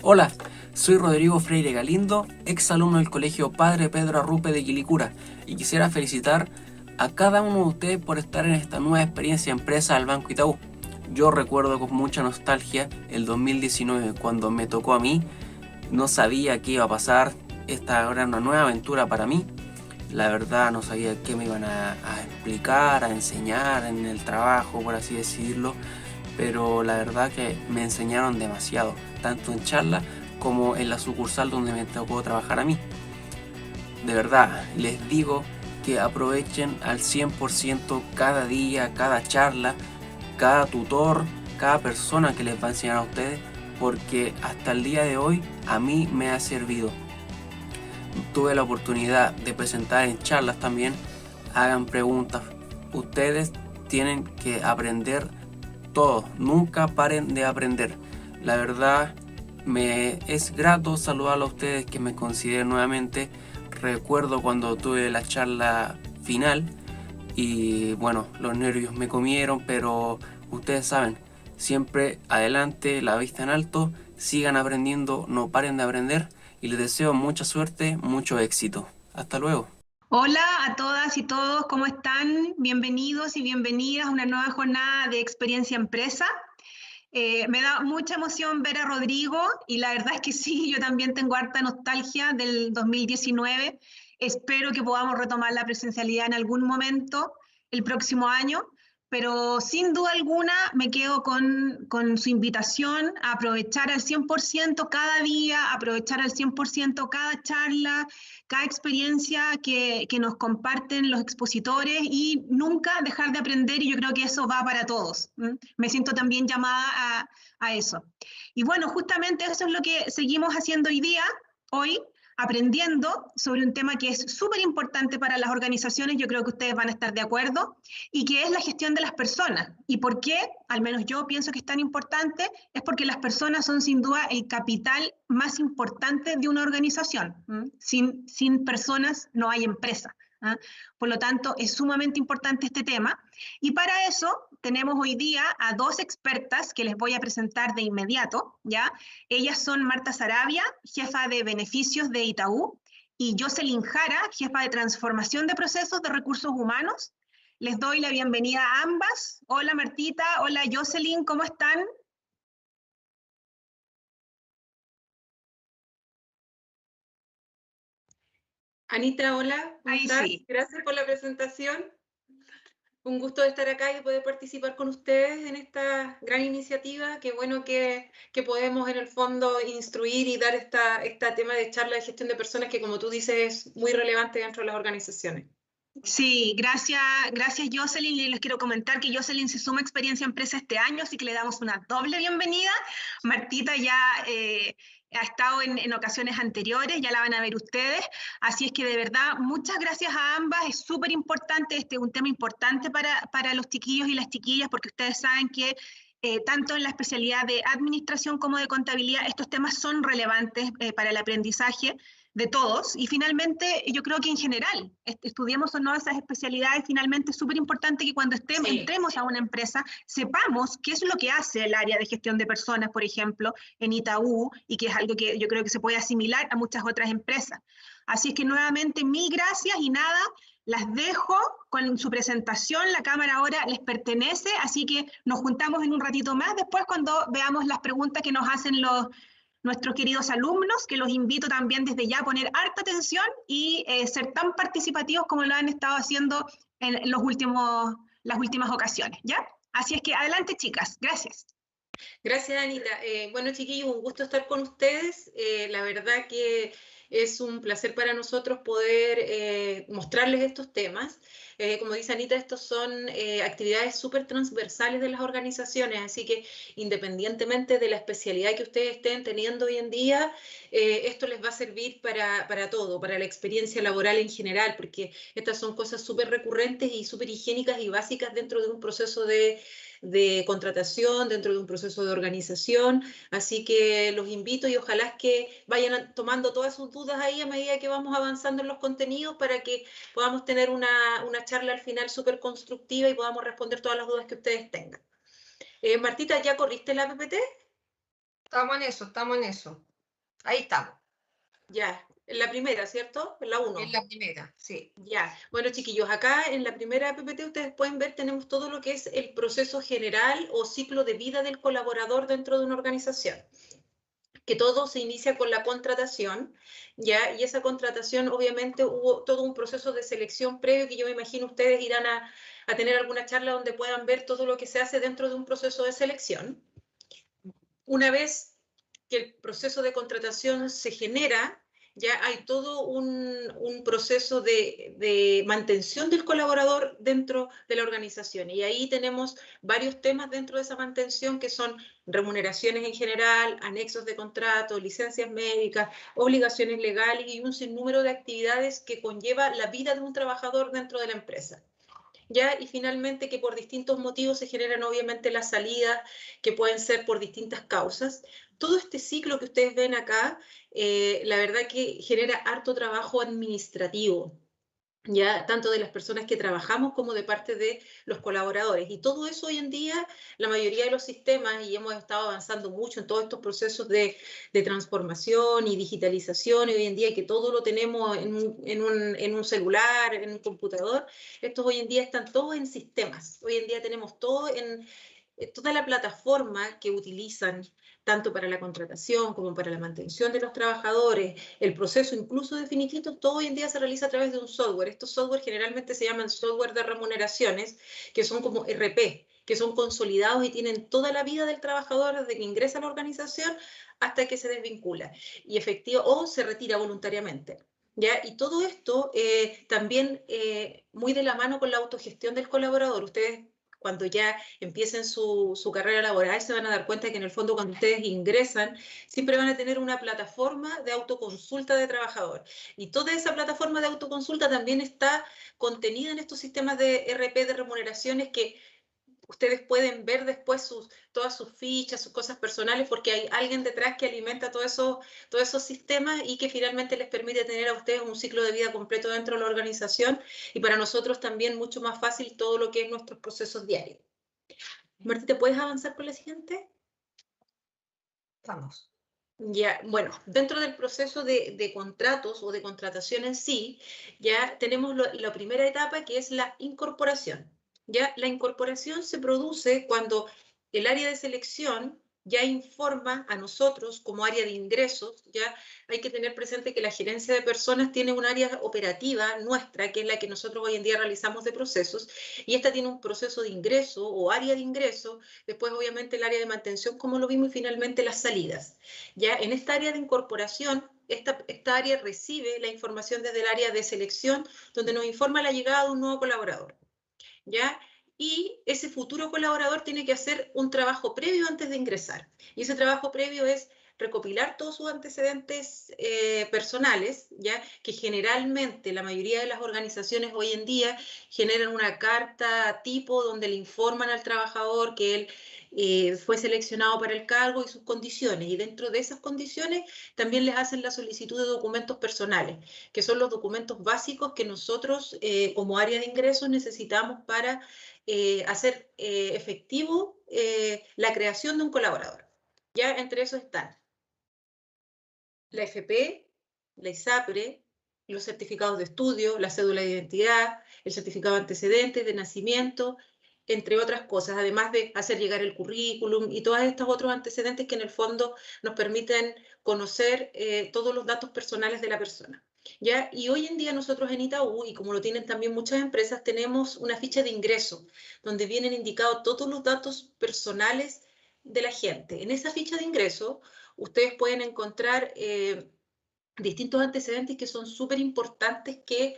Hola, soy Rodrigo Freire Galindo, ex alumno del Colegio Padre Pedro Arrupe de Quilicura, y quisiera felicitar a cada uno de ustedes por estar en esta nueva experiencia empresa del Banco Itaú. Yo recuerdo con mucha nostalgia el 2019 cuando me tocó a mí, no sabía qué iba a pasar, esta era una nueva aventura para mí. La verdad no sabía qué me iban a explicar, a enseñar en el trabajo, por así decirlo, pero la verdad que me enseñaron demasiado, tanto en charla como en la sucursal donde me tocó trabajar a mí. De verdad, les digo que aprovechen al 100% cada día, cada charla, cada tutor, cada persona que les va a enseñar a ustedes, porque hasta el día de hoy a mí me ha servido. Tuve la oportunidad de presentar en charlas también. Hagan preguntas. Ustedes tienen que aprender todo, nunca paren de aprender. La verdad, me es grato saludar a ustedes que me consideren nuevamente. Recuerdo cuando tuve la charla final y bueno, los nervios me comieron, pero ustedes saben, siempre adelante, la vista en alto, sigan aprendiendo, no paren de aprender y les deseo mucha suerte, mucho éxito. Hasta luego. Hola a todas y todos, ¿cómo están? Bienvenidos y bienvenidas a una nueva jornada de Experiencia Empresa. Me da mucha emoción ver a Rodrigo y la verdad es que sí, yo también tengo harta nostalgia del 2019. Espero que podamos retomar la presencialidad en algún momento el próximo año, pero sin duda alguna me quedo con su invitación a aprovechar al 100% cada día, aprovechar al 100% cada charla, cada experiencia que nos comparten los expositores y nunca dejar de aprender, y yo creo que eso va para todos. Me siento también llamada a eso. Y bueno, justamente eso es lo que seguimos haciendo hoy, aprendiendo sobre un tema que es súper importante para las organizaciones, yo creo que ustedes van a estar de acuerdo, y que es la gestión de las personas. ¿Y por qué? Al menos yo pienso que es tan importante, es porque las personas son sin duda el capital más importante de una organización. Sin personas no hay empresa. Por lo tanto, es sumamente importante este tema. Y para eso tenemos hoy día a dos expertas que les voy a presentar de inmediato, ¿ya? Ellas son Marta Sarabia, jefa de beneficios de Itaú, y Jocelyn Jara, jefa de transformación de procesos de recursos humanos. Les doy la bienvenida a ambas. Hola Martita, hola Jocelyn, ¿cómo están? Anita, hola, ¿cómo Ahí estás? sí. Gracias por la presentación. Un gusto de estar acá y poder participar con ustedes en esta gran iniciativa. Qué bueno que podemos en el fondo instruir y dar esta tema de charla de gestión de personas que, como tú dices, es muy relevante dentro de las organizaciones. Sí, gracias Jocelyn. Y les quiero comentar que Jocelyn se suma a Experiencia Empresa este año, así que le damos una doble bienvenida. Martita ya ha estado en ocasiones anteriores, ya la van a ver ustedes. Así es que de verdad, muchas gracias a ambas. Es súper importante, un tema importante para los chiquillos y las chiquillas, porque ustedes saben que tanto en la especialidad de administración como de contabilidad, estos temas son relevantes para el aprendizaje de todos. Y finalmente, yo creo que en general, estudiemos o no esas especialidades, finalmente es súper importante que cuando Sí, entremos a una empresa sepamos qué es lo que hace el área de gestión de personas, por ejemplo, en Itaú, y que es algo que yo creo que se puede asimilar a muchas otras empresas. Así es que nuevamente, mil gracias y nada, las dejo con su presentación, la cámara ahora les pertenece, así que nos juntamos en un ratito más después cuando veamos las preguntas que nos hacen nuestros queridos alumnos, que los invito también desde ya a poner harta atención y ser tan participativos como lo han estado haciendo en las últimas ocasiones, ¿ya? Así es que adelante, chicas. Gracias. gracias, Anita. Bueno, chiquillos, un gusto estar con ustedes. La verdad que es un placer para nosotros poder mostrarles estos temas. Como dice Anita, estos son actividades súper transversales de las organizaciones, así que independientemente de la especialidad que ustedes estén teniendo hoy en día, esto les va a servir para todo, para la experiencia laboral en general, porque estas son cosas súper recurrentes y súper higiénicas y básicas dentro de un proceso de contratación, dentro de un proceso de organización. Así que los invito y ojalá que vayan tomando todas sus dudas ahí a medida que vamos avanzando en los contenidos para que podamos tener una charla al final súper constructiva y podamos responder todas las dudas que ustedes tengan. Martita, ¿ya corriste la PPT? Estamos en eso, estamos en eso. Ahí estamos. Ya, en la primera, ¿cierto? En la 1. En la primera, sí. Ya, bueno chiquillos, acá en la primera PPT ustedes pueden ver, tenemos todo lo que es el proceso general o ciclo de vida del colaborador dentro de una organización. Que todo se inicia con la contratación, ¿ya? Y esa contratación obviamente hubo todo un proceso de selección previo que yo me imagino ustedes irán a tener alguna charla donde puedan ver todo lo que se hace dentro de un proceso de selección. Una vez que el proceso de contratación se genera, ya hay todo un proceso de mantención del colaborador dentro de la organización. Y ahí tenemos varios temas dentro de esa mantención que son remuneraciones en general, anexos de contrato, licencias médicas, obligaciones legales y un sinnúmero de actividades que conlleva la vida de un trabajador dentro de la empresa. ¿Ya? Y finalmente que por distintos motivos se generan obviamente las salidas que pueden ser por distintas causas. Todo este ciclo que ustedes ven acá, la verdad que genera harto trabajo administrativo, ya tanto de las personas que trabajamos como de parte de los colaboradores. Y todo eso hoy en día, la mayoría de los sistemas, y hemos estado avanzando mucho en todos estos procesos de transformación y digitalización, y hoy en día que todo lo tenemos en un celular, en un computador, estos hoy en día están todos en sistemas. Hoy en día tenemos todo en toda la plataforma que utilizan tanto para la contratación como para la mantención de los trabajadores, el proceso incluso de finiquitos, todo hoy en día se realiza a través de un software. Estos software generalmente se llaman software de remuneraciones, que son como RP, que son consolidados y tienen toda la vida del trabajador desde que ingresa a la organización hasta que se desvincula y efectivo o se retira voluntariamente. ¿Ya? Y todo esto también muy de la mano con la autogestión del colaborador. Ustedes cuando ya empiecen su carrera laboral se van a dar cuenta que en el fondo cuando ustedes ingresan siempre van a tener una plataforma de autoconsulta de trabajador. Y toda esa plataforma de autoconsulta también está contenida en estos sistemas de RP de remuneraciones que ustedes pueden ver después todas sus fichas, sus cosas personales, porque hay alguien detrás que alimenta todos esos sistemas y que finalmente les permite tener a ustedes un ciclo de vida completo dentro de la organización y para nosotros también mucho más fácil todo lo que es nuestros procesos diarios. Martí, ¿te puedes avanzar con la siguiente? Vamos. Ya, bueno, dentro del proceso de contratos o de contratación en sí, ya tenemos la primera etapa que es la incorporación. Ya la incorporación se produce cuando el área de selección ya informa a nosotros como área de ingresos, ya hay que tener presente que la gerencia de personas tiene un área operativa nuestra, que es la que nosotros hoy en día realizamos de procesos, y esta tiene un proceso de ingreso o área de ingreso, después obviamente el área de mantención, como lo vimos, y finalmente las salidas. Ya en esta área de incorporación, esta área recibe la información desde el área de selección, donde nos informa la llegada de un nuevo colaborador. ¿Ya? Y ese futuro colaborador tiene que hacer un trabajo previo antes de ingresar. Y ese trabajo previo es recopilar todos sus antecedentes personales, ¿ya? Que generalmente la mayoría de las organizaciones hoy en día generan una carta tipo donde le informan al trabajador que él fue seleccionado para el cargo y sus condiciones. Y dentro de esas condiciones también les hacen la solicitud de documentos personales, que son los documentos básicos que nosotros como área de ingresos necesitamos para hacer efectivo la creación de un colaborador. Ya entre esos están la FP, la ISAPRE, los certificados de estudio, la cédula de identidad, el certificado de antecedentes, de nacimiento, entre otras cosas, además de hacer llegar el currículum y todos estos otros antecedentes que en el fondo nos permiten conocer todos los datos personales de la persona. ¿Ya? Y hoy en día nosotros en Itaú, y como lo tienen también muchas empresas, tenemos una ficha de ingreso, donde vienen indicados todos los datos personales de la gente. En esa ficha de ingreso, ustedes pueden encontrar distintos antecedentes que son súper importantes que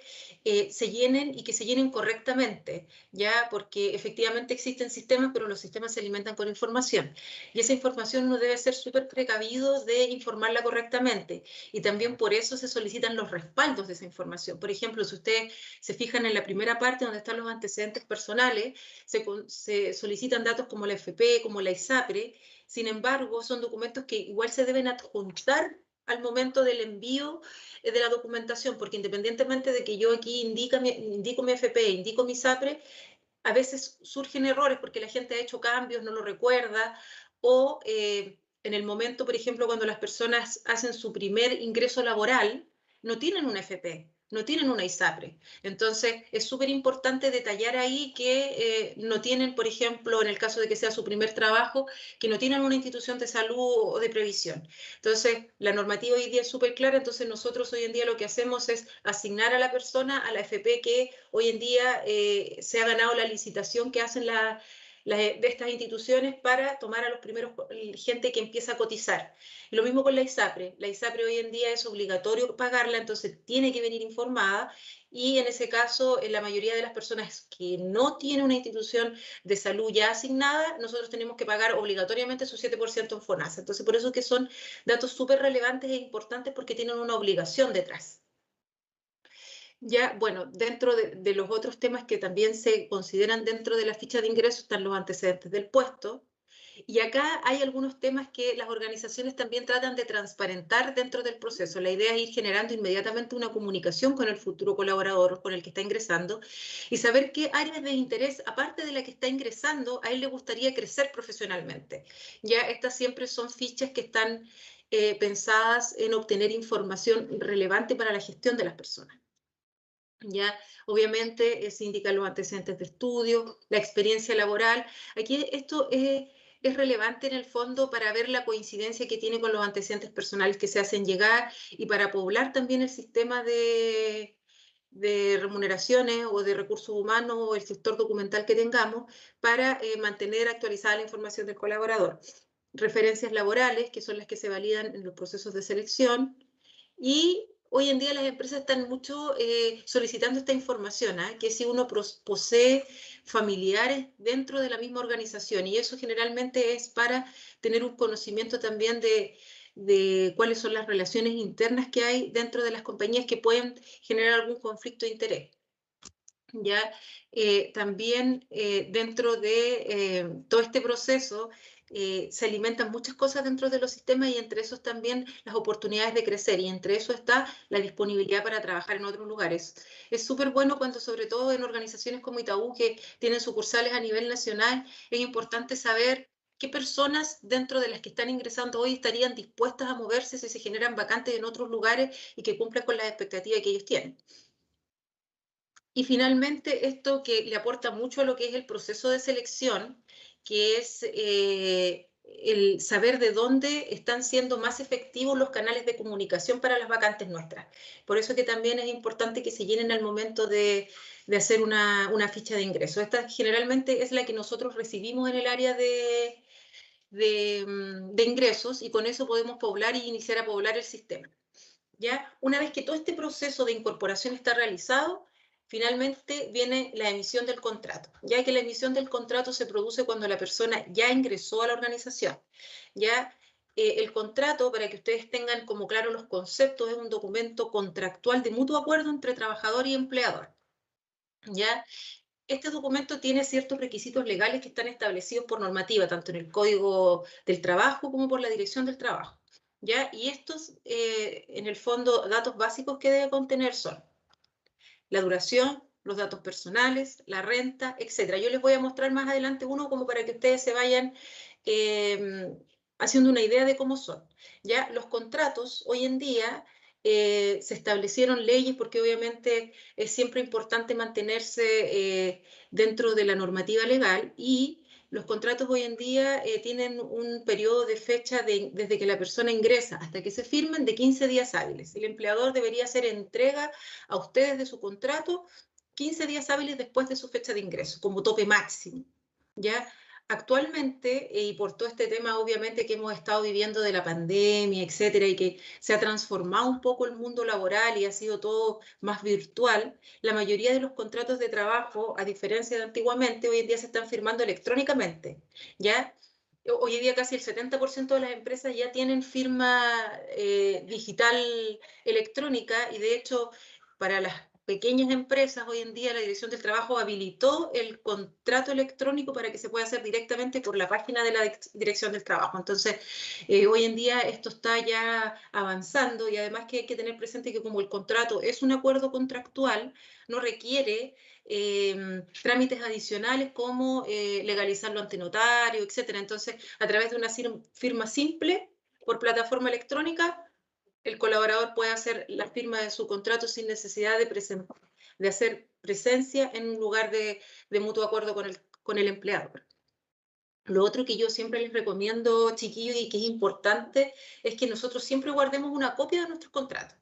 se llenen y que se llenen correctamente, ¿ya? Porque efectivamente existen sistemas, pero los sistemas se alimentan con información. Y esa información uno debe ser súper precavido de informarla correctamente. Y también por eso se solicitan los respaldos de esa información. Por ejemplo, si ustedes se fijan en la primera parte donde están los antecedentes personales, se solicitan datos como la FP, como la ISAPRE. Sin embargo, son documentos que igual se deben adjuntar al momento del envío de la documentación, porque independientemente de que yo aquí indico mi FP, indico mi SAPRE, a veces surgen errores porque la gente ha hecho cambios, no lo recuerda, o en el momento, por ejemplo, cuando las personas hacen su primer ingreso laboral, no tienen una FP, no tienen una ISAPRE. Entonces, es súper importante detallar ahí que no tienen, por ejemplo, en el caso de que sea su primer trabajo, que no tienen una institución de salud o de previsión. Entonces, la normativa hoy día es súper clara, entonces nosotros hoy en día lo que hacemos es asignar a la persona a la FP que hoy en día se ha ganado la licitación que hacen de estas instituciones para tomar a los primeros gente que empieza a cotizar. Lo mismo con la ISAPRE. La ISAPRE hoy en día es obligatorio pagarla, entonces tiene que venir informada y en ese caso, en la mayoría de las personas que no tienen una institución de salud ya asignada, nosotros tenemos que pagar obligatoriamente su 7% en FONASA. Entonces, por eso es que son datos súper relevantes e importantes porque tienen una obligación detrás. Ya, bueno, dentro de los otros temas que también se consideran dentro de la ficha de ingresos están los antecedentes del puesto. Y acá hay algunos temas que las organizaciones también tratan de transparentar dentro del proceso. La idea es ir generando inmediatamente una comunicación con el futuro colaborador, con el que está ingresando, y saber qué áreas de interés, aparte de la que está ingresando, a él le gustaría crecer profesionalmente. Ya estas siempre son fichas que están pensadas en obtener información relevante para la gestión de las personas. Ya, obviamente se indican los antecedentes de estudio, la experiencia laboral. Aquí esto es relevante en el fondo para ver la coincidencia que tiene con los antecedentes personales que se hacen llegar y para poblar también el sistema de remuneraciones o de recursos humanos o el sector documental que tengamos para mantener actualizada la información del colaborador. Referencias laborales, que son las que se validan en los procesos de selección, y hoy en día las empresas están mucho solicitando esta información, que si uno posee familiares dentro de la misma organización, y eso generalmente es para tener un conocimiento también de cuáles son las relaciones internas que hay dentro de las compañías que pueden generar algún conflicto de interés. Ya también dentro de todo este proceso se alimentan muchas cosas dentro de los sistemas y entre esos también las oportunidades de crecer y entre eso está la disponibilidad para trabajar en otros lugares. Es súper bueno cuando sobre todo en organizaciones como Itaú que tienen sucursales a nivel nacional es importante saber qué personas dentro de las que están ingresando hoy estarían dispuestas a moverse si se generan vacantes en otros lugares y que cumplan con las expectativas que ellos tienen. Y finalmente, esto que le aporta mucho a lo que es el proceso de selección, que es el saber de dónde están siendo más efectivos los canales de comunicación para las vacantes nuestras. Por eso que también es importante que se llenen al momento de hacer una ficha de ingreso. Esta generalmente es la que nosotros recibimos en el área de ingresos y con eso podemos poblar y iniciar a poblar el sistema. ¿Ya? Una vez que todo este proceso de incorporación está realizado, finalmente viene la emisión del contrato, ya que la emisión del contrato se produce cuando la persona ya ingresó a la organización. Ya el contrato, para que ustedes tengan como claro los conceptos, es un documento contractual de mutuo acuerdo entre trabajador y empleador. ¿Ya? Este documento tiene ciertos requisitos legales que están establecidos por normativa, tanto en el Código del Trabajo como por la Dirección del Trabajo. ¿Ya? Y estos, en el fondo, datos básicos que debe contener son la duración, los datos personales, la renta, etc. Yo les voy a mostrar más adelante uno como para que ustedes se vayan haciendo una idea de cómo son. ¿Ya? Los contratos hoy en día se establecieron leyes porque obviamente es siempre importante mantenerse dentro de la normativa legal y los contratos hoy en día tienen un periodo de fecha desde que la persona ingresa hasta que se firmen de 15 días hábiles. El empleador debería hacer entrega a ustedes de su contrato 15 días hábiles después de su fecha de ingreso, como tope máximo. ¿Ya? Actualmente, y por todo este tema obviamente que hemos estado viviendo de la pandemia, etcétera, y que se ha transformado un poco el mundo laboral y ha sido todo más virtual, la mayoría de los contratos de trabajo, a diferencia de antiguamente, hoy en día se están firmando electrónicamente, ¿ya? Hoy en día casi el 70% de las empresas ya tienen firma digital electrónica y de hecho para las pequeñas empresas, hoy en día la Dirección del Trabajo habilitó el contrato electrónico para que se pueda hacer directamente por la página de la Dirección del Trabajo. Entonces, hoy en día esto está ya avanzando y además que hay que tener presente que como el contrato es un acuerdo contractual, no requiere trámites adicionales como legalizarlo ante notario, etc. Entonces, a través de una firma simple por plataforma electrónica, el colaborador puede hacer la firma de su contrato sin necesidad de hacer presencia en un lugar de mutuo acuerdo con el empleador. Lo otro que yo siempre les recomiendo, chiquillos, y que es importante, es que nosotros siempre guardemos una copia de nuestros contratos,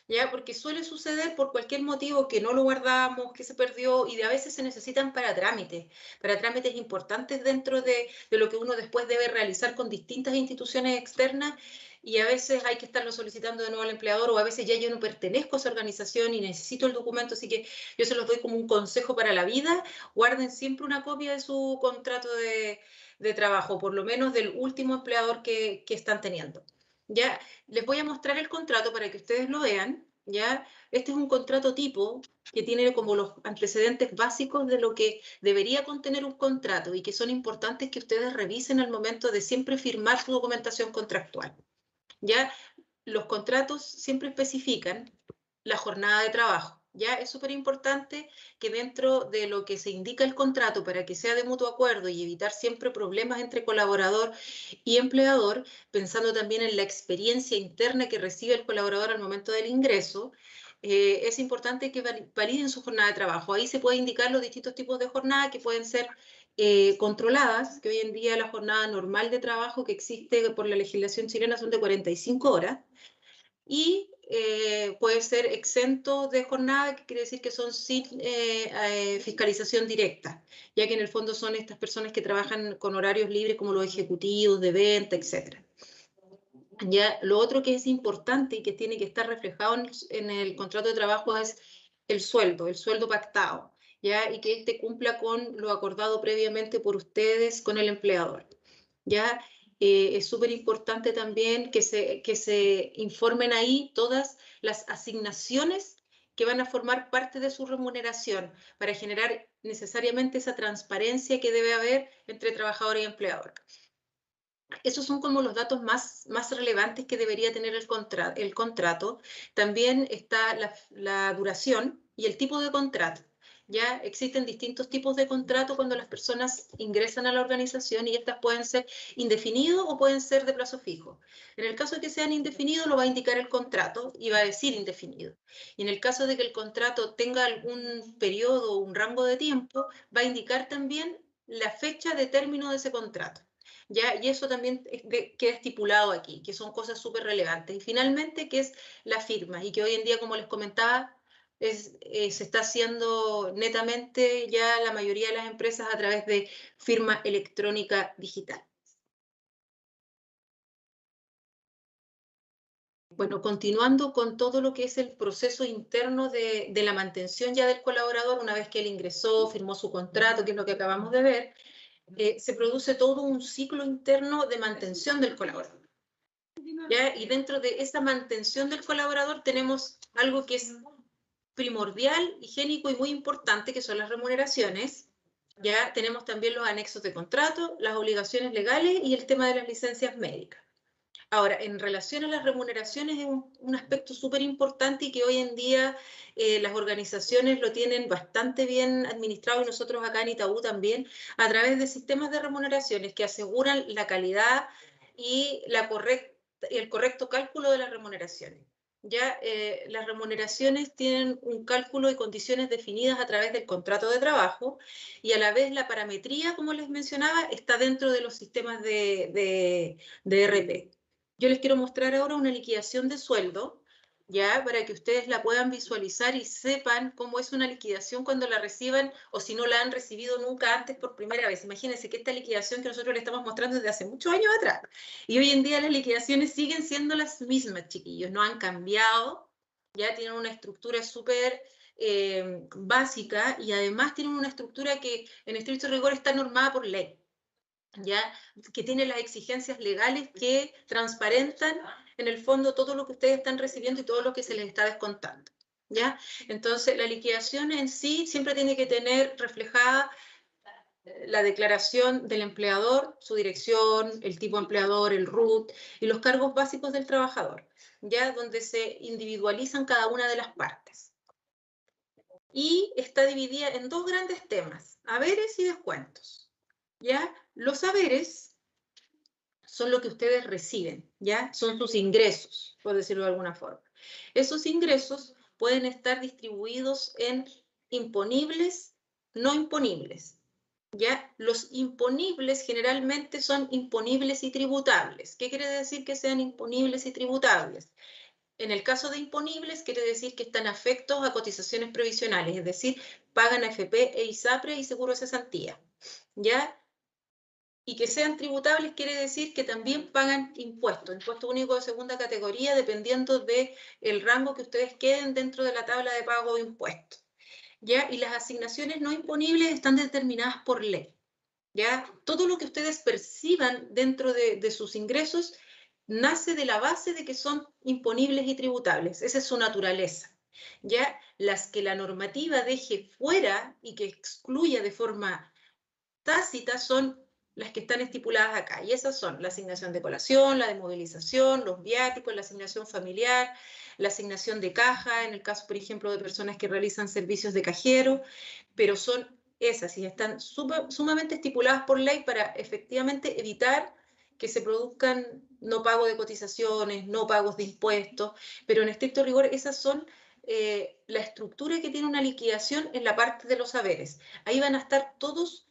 ¿ya? Porque suele suceder por cualquier motivo que no lo guardamos, que se perdió, y a veces se necesitan para trámites importantes dentro de lo que uno después debe realizar con distintas instituciones externas, y a veces hay que estarlo solicitando de nuevo al empleador, o a veces ya yo no pertenezco a esa organización y necesito el documento, así que yo se los doy como un consejo para la vida: guarden siempre una copia de su contrato de trabajo, por lo menos del último empleador que están teniendo. Ya les voy a mostrar el contrato para que ustedes lo vean. ¿Ya? Este es un contrato tipo que tiene como los antecedentes básicos de lo que debería contener un contrato y que son importantes que ustedes revisen al momento de siempre firmar su documentación contractual. ¿Ya? Los contratos siempre especifican la jornada de trabajo. ¿Ya? Es súper importante que dentro de lo que se indica el contrato, para que sea de mutuo acuerdo y evitar siempre problemas entre colaborador y empleador, pensando también en la experiencia interna que recibe el colaborador al momento del ingreso, es importante que validen su jornada de trabajo. Ahí se puede indicar los distintos tipos de jornada que pueden ser controladas, que hoy en día la jornada normal de trabajo que existe por la legislación chilena son de 45 horas, y puede ser exento de jornada, que quiere decir que son sin fiscalización directa, ya que en el fondo son estas personas que trabajan con horarios libres como los ejecutivos de venta, etc. Ya, lo otro que es importante y que tiene que estar reflejado en el contrato de trabajo es el sueldo pactado, ¿ya? Y que este cumpla con lo acordado previamente por ustedes con el empleador. ¿Ya? Es súper importante también que se informen ahí todas las asignaciones que van a formar parte de su remuneración para generar necesariamente esa transparencia que debe haber entre trabajador y empleador. Esos son como los datos más relevantes que debería tener el contrato. También está la duración y el tipo de contrato. Ya existen distintos tipos de contrato cuando las personas ingresan a la organización, y estas pueden ser indefinidos o pueden ser de plazo fijo. En el caso de que sean indefinidos, lo va a indicar el contrato y va a decir indefinido. Y en el caso de que el contrato tenga algún periodo o un rango de tiempo, va a indicar también la fecha de término de ese contrato. ¿Ya? Y eso también queda estipulado aquí, que son cosas súper relevantes. Y finalmente, que es la firma, y que hoy en día, como les comentaba, se está haciendo netamente ya la mayoría de las empresas a través de firma electrónica digital. Bueno, continuando con todo lo que es el proceso interno de la mantención ya del colaborador, una vez que él ingresó, firmó su contrato, que es lo que acabamos de ver, se produce todo un ciclo interno de mantención del colaborador. ¿Ya? Y dentro de esa mantención del colaborador tenemos algo que es primordial, higiénico y muy importante, que son las remuneraciones. Ya tenemos también los anexos de contrato, las obligaciones legales y el tema de las licencias médicas. Ahora, en relación a las remuneraciones, es un aspecto súper importante y que hoy en día las organizaciones lo tienen bastante bien administrado, y nosotros acá en Itaú también, a través de sistemas de remuneraciones que aseguran la calidad y el correcto cálculo de las remuneraciones. Ya las remuneraciones tienen un cálculo y condiciones definidas a través del contrato de trabajo, y a la vez la parametría, como les mencionaba, está dentro de los sistemas de ERP. Yo les quiero mostrar ahora una liquidación de sueldo, ya, para que ustedes la puedan visualizar y sepan cómo es una liquidación cuando la reciban, o si no la han recibido nunca antes por primera vez. Imagínense que esta liquidación que nosotros le estamos mostrando desde hace muchos años atrás, y hoy en día las liquidaciones siguen siendo las mismas, chiquillos, no han cambiado, ya tienen una estructura súper básica, y además tienen una estructura que en estricto rigor está normada por ley. ¿Ya? Que tiene las exigencias legales que transparentan en el fondo todo lo que ustedes están recibiendo y todo lo que se les está descontando. ¿Ya? Entonces, la liquidación en sí siempre tiene que tener reflejada la declaración del empleador, su dirección, el tipo de empleador, el RUT y los cargos básicos del trabajador, ya, donde se individualizan cada una de las partes. y está dividida en dos grandes temas, haberes y descuentos. ¿Ya? Los haberes son lo que ustedes reciben, ¿ya? Son sus ingresos, por decirlo de alguna forma. Esos ingresos pueden estar distribuidos en imponibles, no imponibles, ¿ya? Los imponibles generalmente son imponibles y tributables. ¿Qué quiere decir que sean imponibles y tributables? En el caso de imponibles, quiere decir que están afectos a cotizaciones previsionales, es decir, pagan AFP e ISAPRE y seguro de cesantía, ¿ya? Y que sean tributables quiere decir que también pagan impuestos, impuesto único de segunda categoría, dependiendo del rango que ustedes queden dentro de la tabla de pago de impuestos, ¿ya? Y las asignaciones no imponibles están determinadas por ley, ¿ya? Todo lo que ustedes perciban dentro de sus ingresos nace de la base de que son imponibles y tributables. Esa es su naturaleza, ¿ya? Las que la normativa deje fuera y que excluya de forma tácita son las que están estipuladas acá, y esas son la asignación de colación, la de movilización, los viáticos, la asignación familiar, la asignación de caja, en el caso, por ejemplo, de personas que realizan servicios de cajero, pero son esas y están sumamente estipuladas por ley para efectivamente evitar que se produzcan no pago de cotizaciones, no pagos de impuestos, pero en estricto rigor esas son la estructura que tiene una liquidación en la parte de los haberes. Ahí van a estar todos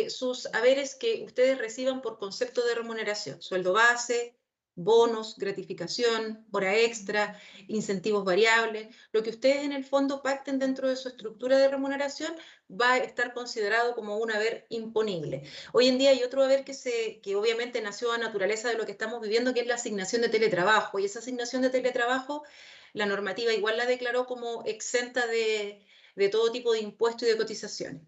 sus haberes que ustedes reciban por concepto de remuneración, sueldo base, bonos, gratificación, hora extra, incentivos variables, lo que ustedes en el fondo pacten dentro de su estructura de remuneración va a estar considerado como un haber imponible. Hoy en día hay otro haber que obviamente nació a naturaleza de lo que estamos viviendo, que es la asignación de teletrabajo, y esa asignación de teletrabajo, la normativa igual la declaró como exenta de todo tipo de impuestos y de cotizaciones.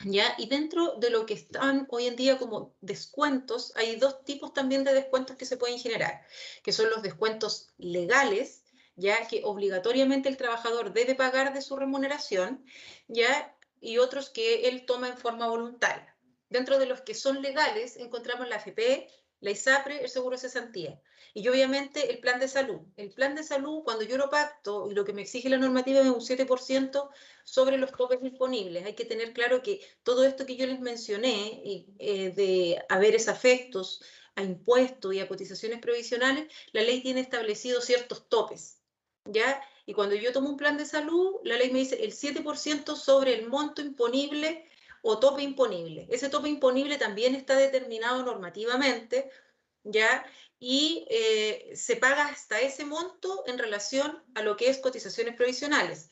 ¿Ya? Y dentro de lo que están hoy en día como descuentos, hay dos tipos también de descuentos que se pueden generar, que son los descuentos legales, ya que obligatoriamente el trabajador debe pagar de su remuneración, ya, y otros que él toma en forma voluntaria. Dentro de los que son legales encontramos la AFP, la ISAPRE, el seguro de cesantía. Y obviamente el plan de salud. El plan de salud, cuando yo lo pacto, y lo que me exige la normativa es un 7% sobre los topes disponibles. Hay que tener claro que todo esto que yo les mencioné, de haberes afectos a impuestos y a cotizaciones previsionales, la ley tiene establecidos ciertos topes, ¿ya? Y cuando yo tomo un plan de salud, la ley me dice el 7% sobre el monto imponible o tope imponible. Ese tope imponible también está determinado normativamente, ¿ya? Y se paga hasta ese monto en relación a lo que es cotizaciones provisionales.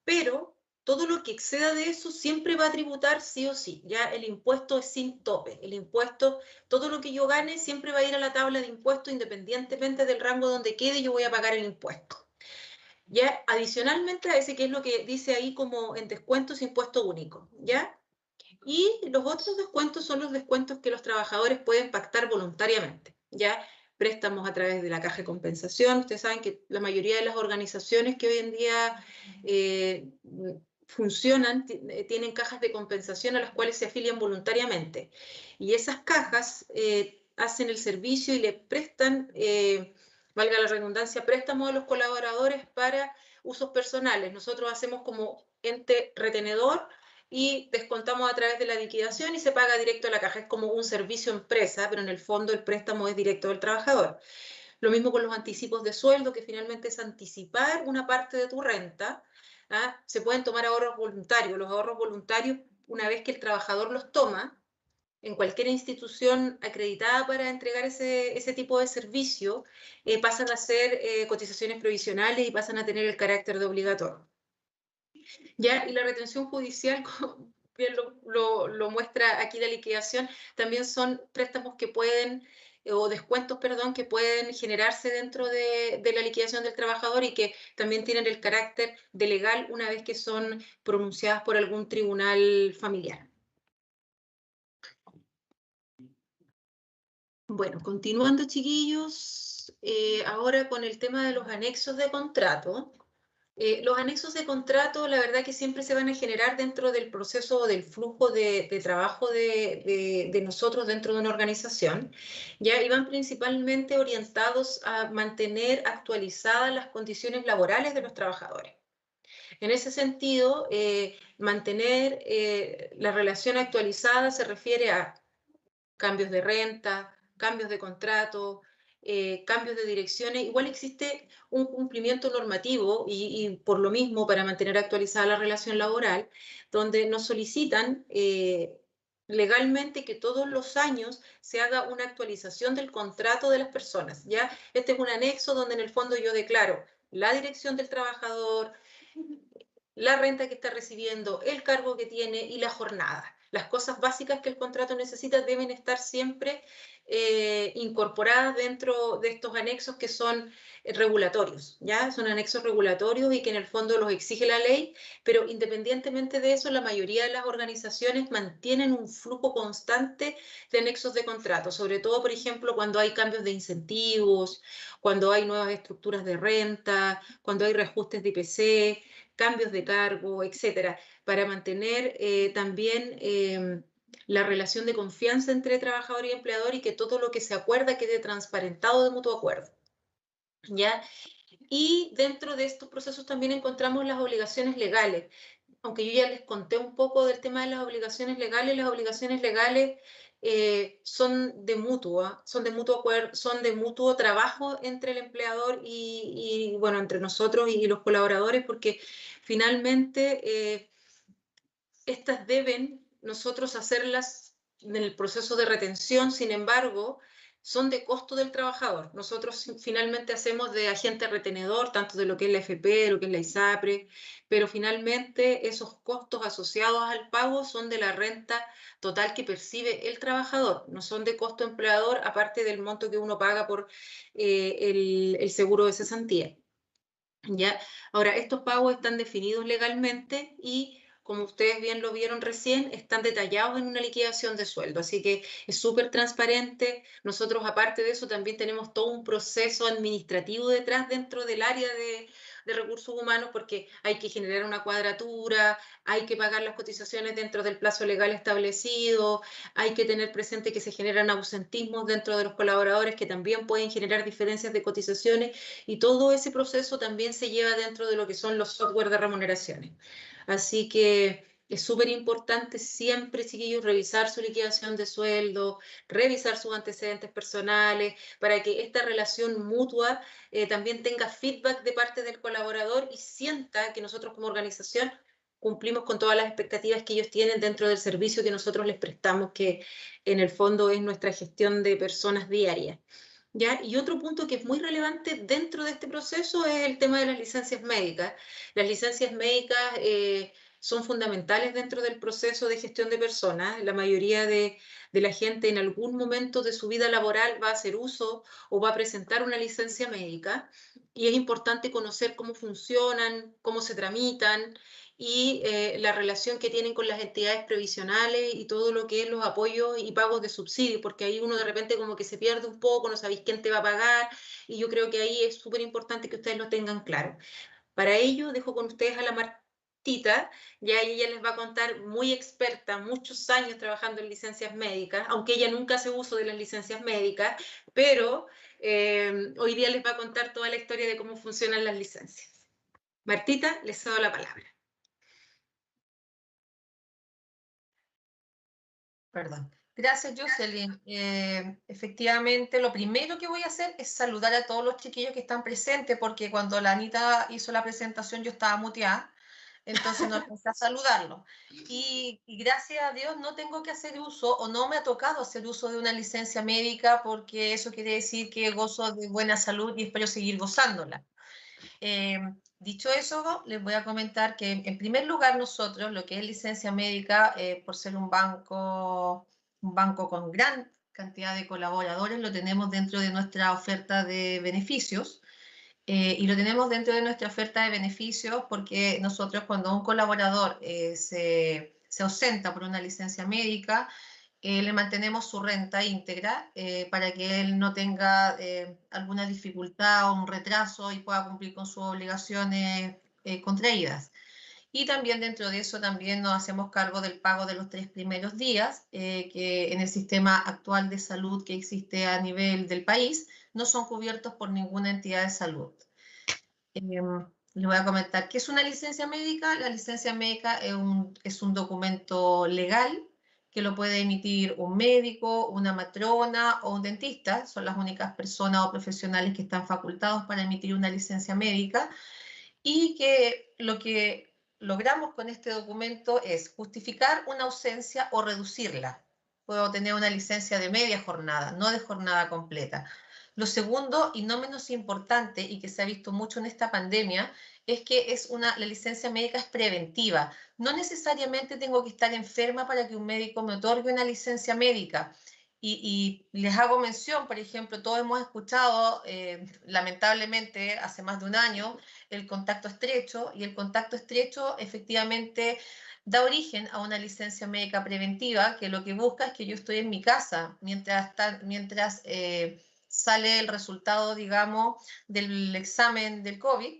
Pero todo lo que exceda de eso siempre va a tributar sí o sí. Ya el impuesto es sin tope. El impuesto, todo lo que yo gane siempre va a ir a la tabla de impuestos independientemente del rango donde quede, yo voy a pagar el impuesto. Ya adicionalmente a ese, que es lo que dice ahí como en descuentos, impuesto único, ¿ya? Y los otros descuentos son los descuentos que los trabajadores pueden pactar voluntariamente, ¿ya? Préstamos a través de la caja de compensación. Ustedes saben que la mayoría de las organizaciones que hoy en día funcionan tienen cajas de compensación a las cuales se afilian voluntariamente. Y esas cajas hacen el servicio y le prestan, valga la redundancia, préstamos a los colaboradores para usos personales. Nosotros hacemos como ente retenedor y descontamos a través de la liquidación y se paga directo a la caja. Es como un servicio empresa, pero en el fondo el préstamo es directo del trabajador. Lo mismo con los anticipos de sueldo, que finalmente es anticipar una parte de tu renta. ¿Ah? Se pueden tomar ahorros voluntarios. Los ahorros voluntarios, una vez que el trabajador los toma, en cualquier institución acreditada para entregar ese tipo de servicio, pasan a ser cotizaciones provisionales y pasan a tener el carácter de obligatorio. ¿Ya? Y la retención judicial, como bien lo muestra aquí la liquidación, también son préstamos que pueden, o descuentos, perdón, que pueden generarse dentro de la liquidación del trabajador y que también tienen el carácter de legal una vez que son pronunciadas por algún tribunal familiar. Bueno, continuando, chiquillos, ahora con el tema de los anexos de contrato. Los anexos de contrato, la verdad que siempre se van a generar dentro del proceso del flujo de trabajo de nosotros dentro de una organización, ya, y van principalmente orientados a mantener actualizadas las condiciones laborales de los trabajadores. En ese sentido, mantener la relación actualizada se refiere a cambios de renta, cambios de contrato, cambios de direcciones. Igual existe un cumplimiento normativo y por lo mismo para mantener actualizada la relación laboral, donde nos solicitan legalmente que todos los años se haga una actualización del contrato de las personas. ¿Ya? Este es un anexo donde en el fondo yo declaro la dirección del trabajador, la renta que está recibiendo, el cargo que tiene y la jornada. Las cosas básicas que el contrato necesita deben estar siempre incorporadas dentro de estos anexos que son regulatorios, ¿ya? Son anexos regulatorios y que en el fondo los exige la ley, pero independientemente de eso, la mayoría de las organizaciones mantienen un flujo constante de anexos de contrato, sobre todo, por ejemplo, cuando hay cambios de incentivos, cuando hay nuevas estructuras de renta, cuando hay reajustes de IPC, cambios de cargo, etcétera, para mantener también la relación de confianza entre trabajador y empleador y que todo lo que se acuerda quede transparentado de mutuo acuerdo. ¿Ya? Y dentro de estos procesos también encontramos las obligaciones legales. Aunque yo ya les conté un poco del tema de las obligaciones legales son de mutuo acuerdo, son de mutuo trabajo entre el empleador y bueno, entre nosotros y los colaboradores, porque finalmente estas deben nosotros hacerlas en el proceso de retención, sin embargo, son de costo del trabajador. Nosotros finalmente hacemos de agente retenedor, tanto de lo que es la FP, de lo que es la ISAPRE, pero finalmente esos costos asociados al pago son de la renta total que percibe el trabajador, no son de costo empleador, aparte del monto que uno paga por el seguro de cesantía. ¿Ya? Ahora, estos pagos están definidos legalmente y, como ustedes bien lo vieron recién, están detallados en una liquidación de sueldo. Así que es súper transparente. Nosotros, aparte de eso, también tenemos todo un proceso administrativo detrás dentro del área de recursos humanos, porque hay que generar una cuadratura, hay que pagar las cotizaciones dentro del plazo legal establecido, hay que tener presente que se generan ausentismos dentro de los colaboradores que también pueden generar diferencias de cotizaciones, y todo ese proceso también se lleva dentro de lo que son los software de remuneraciones. Así que es súper importante siempre, chiquillos, revisar su liquidación de sueldo, revisar sus antecedentes personales, para que esta relación mutua también tenga feedback de parte del colaborador y sienta que nosotros como organización cumplimos con todas las expectativas que ellos tienen dentro del servicio que nosotros les prestamos, que en el fondo es nuestra gestión de personas diaria. ¿Ya? Y otro punto que es muy relevante dentro de este proceso es el tema de las licencias médicas. Las licencias médicas son fundamentales dentro del proceso de gestión de personas. La mayoría de la gente en algún momento de su vida laboral va a hacer uso o va a presentar una licencia médica, y es importante conocer cómo funcionan, cómo se tramitan y la relación que tienen con las entidades previsionales y todo lo que es los apoyos y pagos de subsidio, porque ahí uno de repente como que se pierde un poco, no sabéis quién te va a pagar, y yo creo que ahí es súper importante que ustedes lo tengan claro. Para ello dejo con ustedes a la Martita, ya ella les va a contar, muy experta, muchos años trabajando en licencias médicas, aunque ella nunca hace uso de las licencias médicas, pero hoy día les va a contar toda la historia de cómo funcionan las licencias. Martita, les cedo la palabra. Perdón. Gracias, Jocelyn. Efectivamente, lo primero que voy a hacer es saludar a todos los chiquillos que están presentes, porque cuando la Anita hizo la presentación yo estaba muteada, entonces no alcancé a saludarlos. Y gracias a Dios no tengo que hacer uso, o no me ha tocado hacer uso de una licencia médica, porque eso quiere decir que gozo de buena salud y espero seguir gozándola. Dicho eso, les voy a comentar que en primer lugar nosotros, lo que es licencia médica, por ser un banco con gran cantidad de colaboradores, lo tenemos dentro de nuestra oferta de beneficios. Y lo tenemos dentro de nuestra oferta de beneficios porque nosotros, cuando un colaborador se ausenta por una licencia médica, le mantenemos su renta íntegra para que él no tenga alguna dificultad o un retraso y pueda cumplir con sus obligaciones contraídas. Y también dentro de eso también nos hacemos cargo del pago de los 3 primeros días, que en el sistema actual de salud que existe a nivel del país no son cubiertos por ninguna entidad de salud. Les voy a comentar qué es una licencia médica. La licencia médica es un documento legal que lo puede emitir un médico, una matrona o un dentista. Son las únicas personas o profesionales que están facultados para emitir una licencia médica. Y que lo que logramos con este documento es justificar una ausencia o reducirla. Puedo tener una licencia de media jornada, no de jornada completa. Lo segundo, y no menos importante, y que se ha visto mucho en esta pandemia, es que la licencia médica es preventiva. No necesariamente tengo que estar enferma para que un médico me otorgue una licencia médica. Y les hago mención, por ejemplo, todos hemos escuchado, lamentablemente, hace más de un año, el contacto estrecho, y el contacto estrecho efectivamente da origen a una licencia médica preventiva que lo que busca es que yo estoy en mi casa mientras sale el resultado, digamos, del examen del COVID,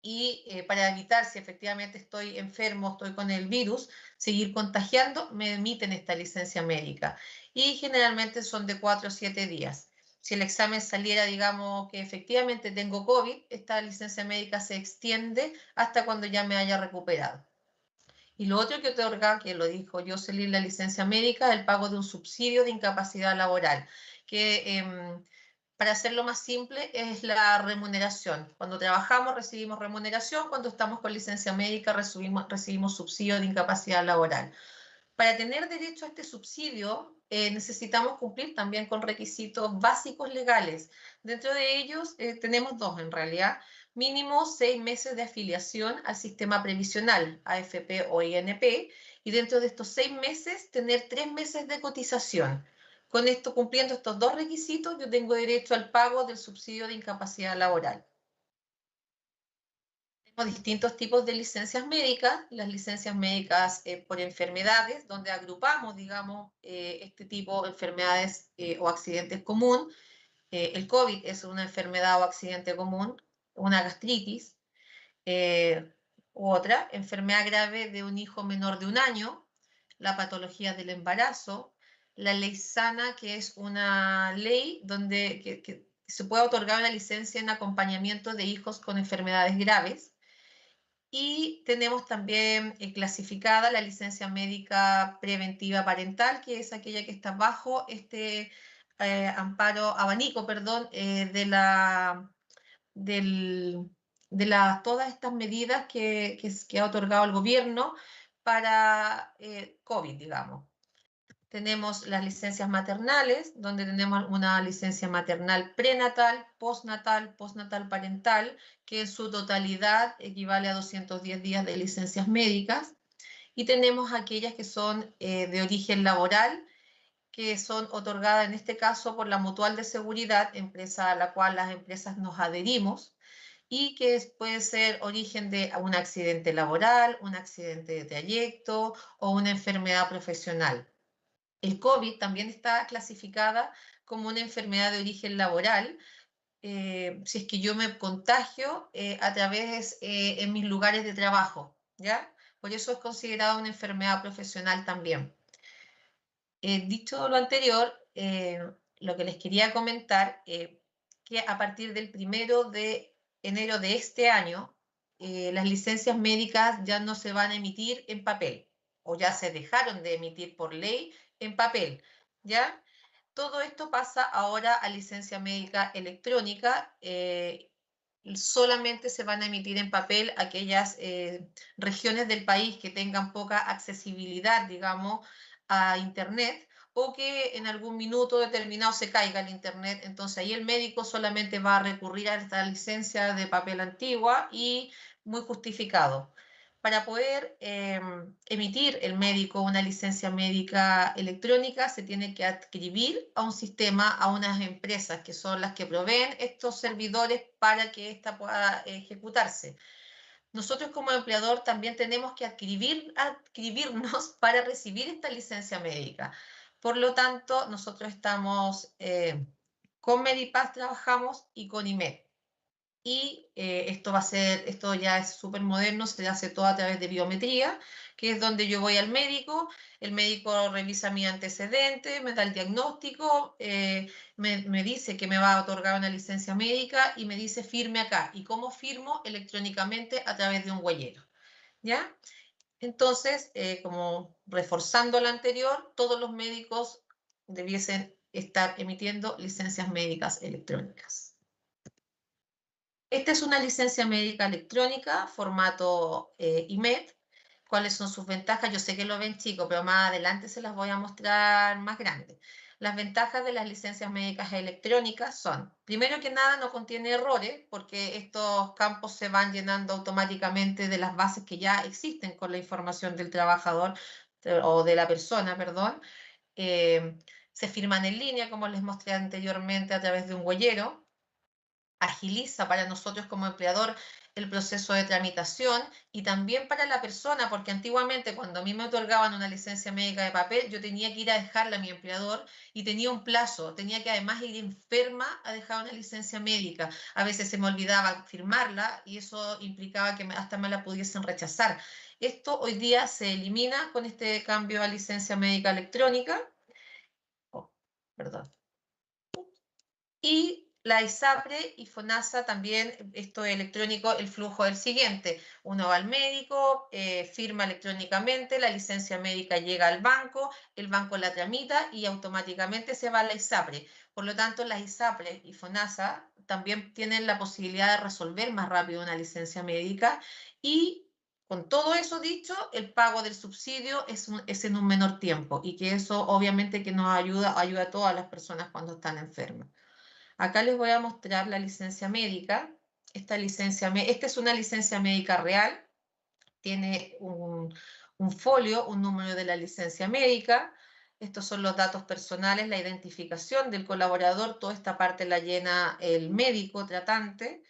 y para evitar, si efectivamente estoy enfermo, estoy con el virus, seguir contagiando, me emiten esta licencia médica. Y generalmente son de 4 o 7 días. Si el examen saliera, digamos, que efectivamente tengo COVID, esta licencia médica se extiende hasta cuando ya me haya recuperado. Y lo otro que otorga, que lo dijo Jocelyn, la licencia médica, es el pago de un subsidio de incapacidad laboral, que para hacerlo más simple es la remuneración. Cuando trabajamos recibimos remuneración, cuando estamos con licencia médica recibimos subsidio de incapacidad laboral. Para tener derecho a este subsidio necesitamos cumplir también con requisitos básicos legales. Dentro de ellos tenemos dos en realidad. Mínimo 6 meses de afiliación al sistema previsional, AFP o INP, y dentro de estos 6 meses tener 3 meses de cotización. Con esto, cumpliendo estos dos requisitos, yo tengo derecho al pago del subsidio de incapacidad laboral. Tenemos distintos tipos de licencias médicas, las licencias médicas por enfermedades, donde agrupamos, digamos, este tipo de enfermedades o accidentes común. El COVID es una enfermedad o accidente común, una gastritis, otra, enfermedad grave de un hijo menor de 1 año, la patología del embarazo, la ley sana, que es una ley donde que se puede otorgar una licencia en acompañamiento de hijos con enfermedades graves. Y tenemos también clasificada la licencia médica preventiva parental, que es aquella que está bajo este abanico, perdón, todas estas medidas que ha otorgado el gobierno para COVID, digamos. Tenemos las licencias maternales, donde tenemos una licencia maternal prenatal, postnatal parental, que en su totalidad equivale a 210 días de licencias médicas. Y tenemos aquellas que son de origen laboral, que son otorgadas en este caso por la Mutual de Seguridad, empresa a la cual las empresas nos adherimos, y que puede ser origen de un accidente laboral, un accidente de trayecto o una enfermedad profesional. El COVID también está clasificada como una enfermedad de origen laboral, si es que yo me contagio a través en mis lugares de trabajo, ¿ya? Por eso es considerada una enfermedad profesional también. Dicho lo anterior, lo que les quería comentar, que a partir del 1 de enero de este año, las licencias médicas ya no se van a emitir en papel, o ya se dejaron de emitir por ley en papel, ¿ya? Todo esto pasa ahora a licencia médica electrónica. Solamente se van a emitir en papel aquellas regiones del país que tengan poca accesibilidad, digamos, a Internet, o que en algún minuto determinado se caiga el Internet. Entonces ahí el médico solamente va a recurrir a esta licencia de papel antigua y muy justificado. Para poder emitir el médico una licencia médica electrónica, se tiene que adscribir a un sistema, a unas empresas que son las que proveen estos servidores para que ésta pueda ejecutarse. Nosotros como empleador también tenemos que adscribirnos para recibir esta licencia médica. Por lo tanto, nosotros estamos con Medipass, trabajamos, y con IMED. y esto ya es súper moderno, se hace todo a través de biometría, que es donde yo voy al médico, el médico revisa mi antecedente, me da el diagnóstico, me dice que me va a otorgar una licencia médica y me dice firme acá. ¿Y cómo firmo? Electrónicamente a través de un huellero, ¿ya? Entonces, como reforzando lo anterior, todos los médicos debiesen estar emitiendo licencias médicas electrónicas. Esta es una licencia médica electrónica, formato IMED. ¿Cuáles son sus ventajas? Yo sé que lo ven chicos, pero más adelante se las voy a mostrar más grandes. Las ventajas de las licencias médicas electrónicas son, primero que nada, no contiene errores, porque estos campos se van llenando automáticamente de las bases que ya existen con la información del trabajador o de la persona, perdón. Se firman en línea, como les mostré anteriormente, a través de un huellero. Agiliza para nosotros como empleador el proceso de tramitación y también para la persona, porque antiguamente cuando a mí me otorgaban una licencia médica de papel, yo tenía que ir a dejarla a mi empleador y tenía un plazo, tenía que además ir enferma a dejar una licencia médica. A veces se me olvidaba firmarla y eso implicaba que hasta me la pudiesen rechazar. Esto hoy día se elimina con este cambio a licencia médica electrónica. Oh, perdón. Y la ISAPRE y FONASA también, esto electrónico, el flujo es el siguiente. Uno va al médico, firma electrónicamente, la licencia médica llega al banco, el banco la tramita y automáticamente se va a la ISAPRE. Por lo tanto, las ISAPRE y FONASA también tienen la posibilidad de resolver más rápido una licencia médica y con todo eso dicho, el pago del subsidio es en un menor tiempo y que eso obviamente que nos ayuda a todas las personas cuando están enfermas. Acá les voy a mostrar la licencia médica. Esta es una licencia médica real. Tiene un folio, un número de la licencia médica. Estos son los datos personales, la identificación del colaborador. Toda esta parte la llena el médico tratante.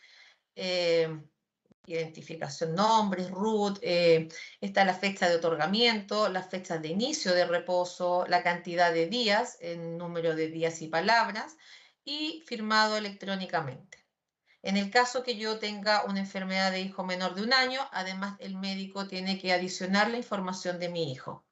Identificación, nombres, RUT, está la fecha de otorgamiento, las fechas de inicio de reposo, la cantidad de días, el número de días y palabras, y firmado electrónicamente. En el caso que yo tenga una enfermedad de hijo menor de 1 año, además el médico tiene que adicionar la información de mi hijo.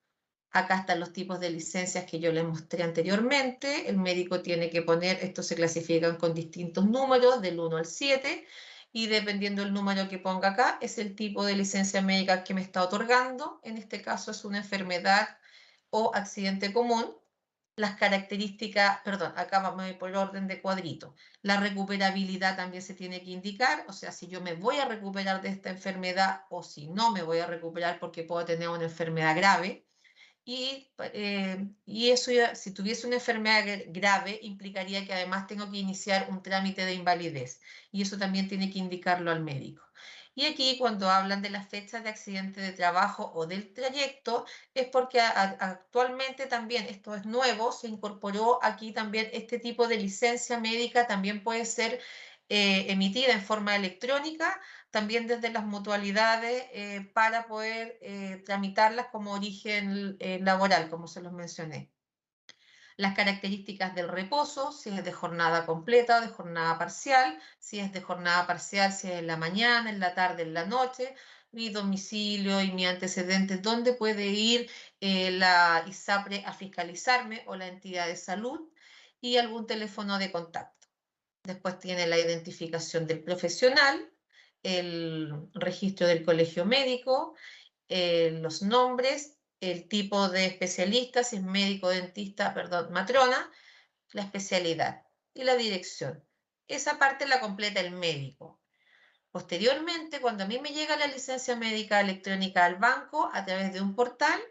Acá están los tipos de licencias que yo les mostré anteriormente. El médico tiene que poner, estos se clasifican con distintos números, del 1 al 7, y dependiendo del número que ponga acá, es el tipo de licencia médica que me está otorgando. En este caso es una enfermedad o accidente común. Las características, perdón, acá vamos a ir por orden de cuadrito. La recuperabilidad también se tiene que indicar, o sea, si yo me voy a recuperar de esta enfermedad o si no me voy a recuperar porque puedo tener una enfermedad grave. Y eso, si tuviese una enfermedad grave, implicaría que además tengo que iniciar un trámite de invalidez. Y eso también tiene que indicarlo al médico. Y aquí cuando hablan de las fechas de accidente de trabajo o del trayecto, es porque actualmente también, esto es nuevo, se incorporó aquí también este tipo de licencia médica, también puede ser emitida en forma electrónica, también desde las mutualidades para poder tramitarlas como origen laboral, como se los mencioné. Las características del reposo, si es de jornada completa o de jornada parcial, si es de jornada parcial, si es en la mañana, en la tarde, en la noche, mi domicilio y mi antecedente, dónde puede ir la ISAPRE a fiscalizarme o la entidad de salud y algún teléfono de contacto. Después tiene la identificación del profesional, el registro del colegio médico, los nombres, el tipo de especialista, si es médico, dentista, perdón, matrona, la especialidad y la dirección. Esa parte la completa el médico. Posteriormente, cuando a mí me llega la licencia médica electrónica al banco a través de un portal,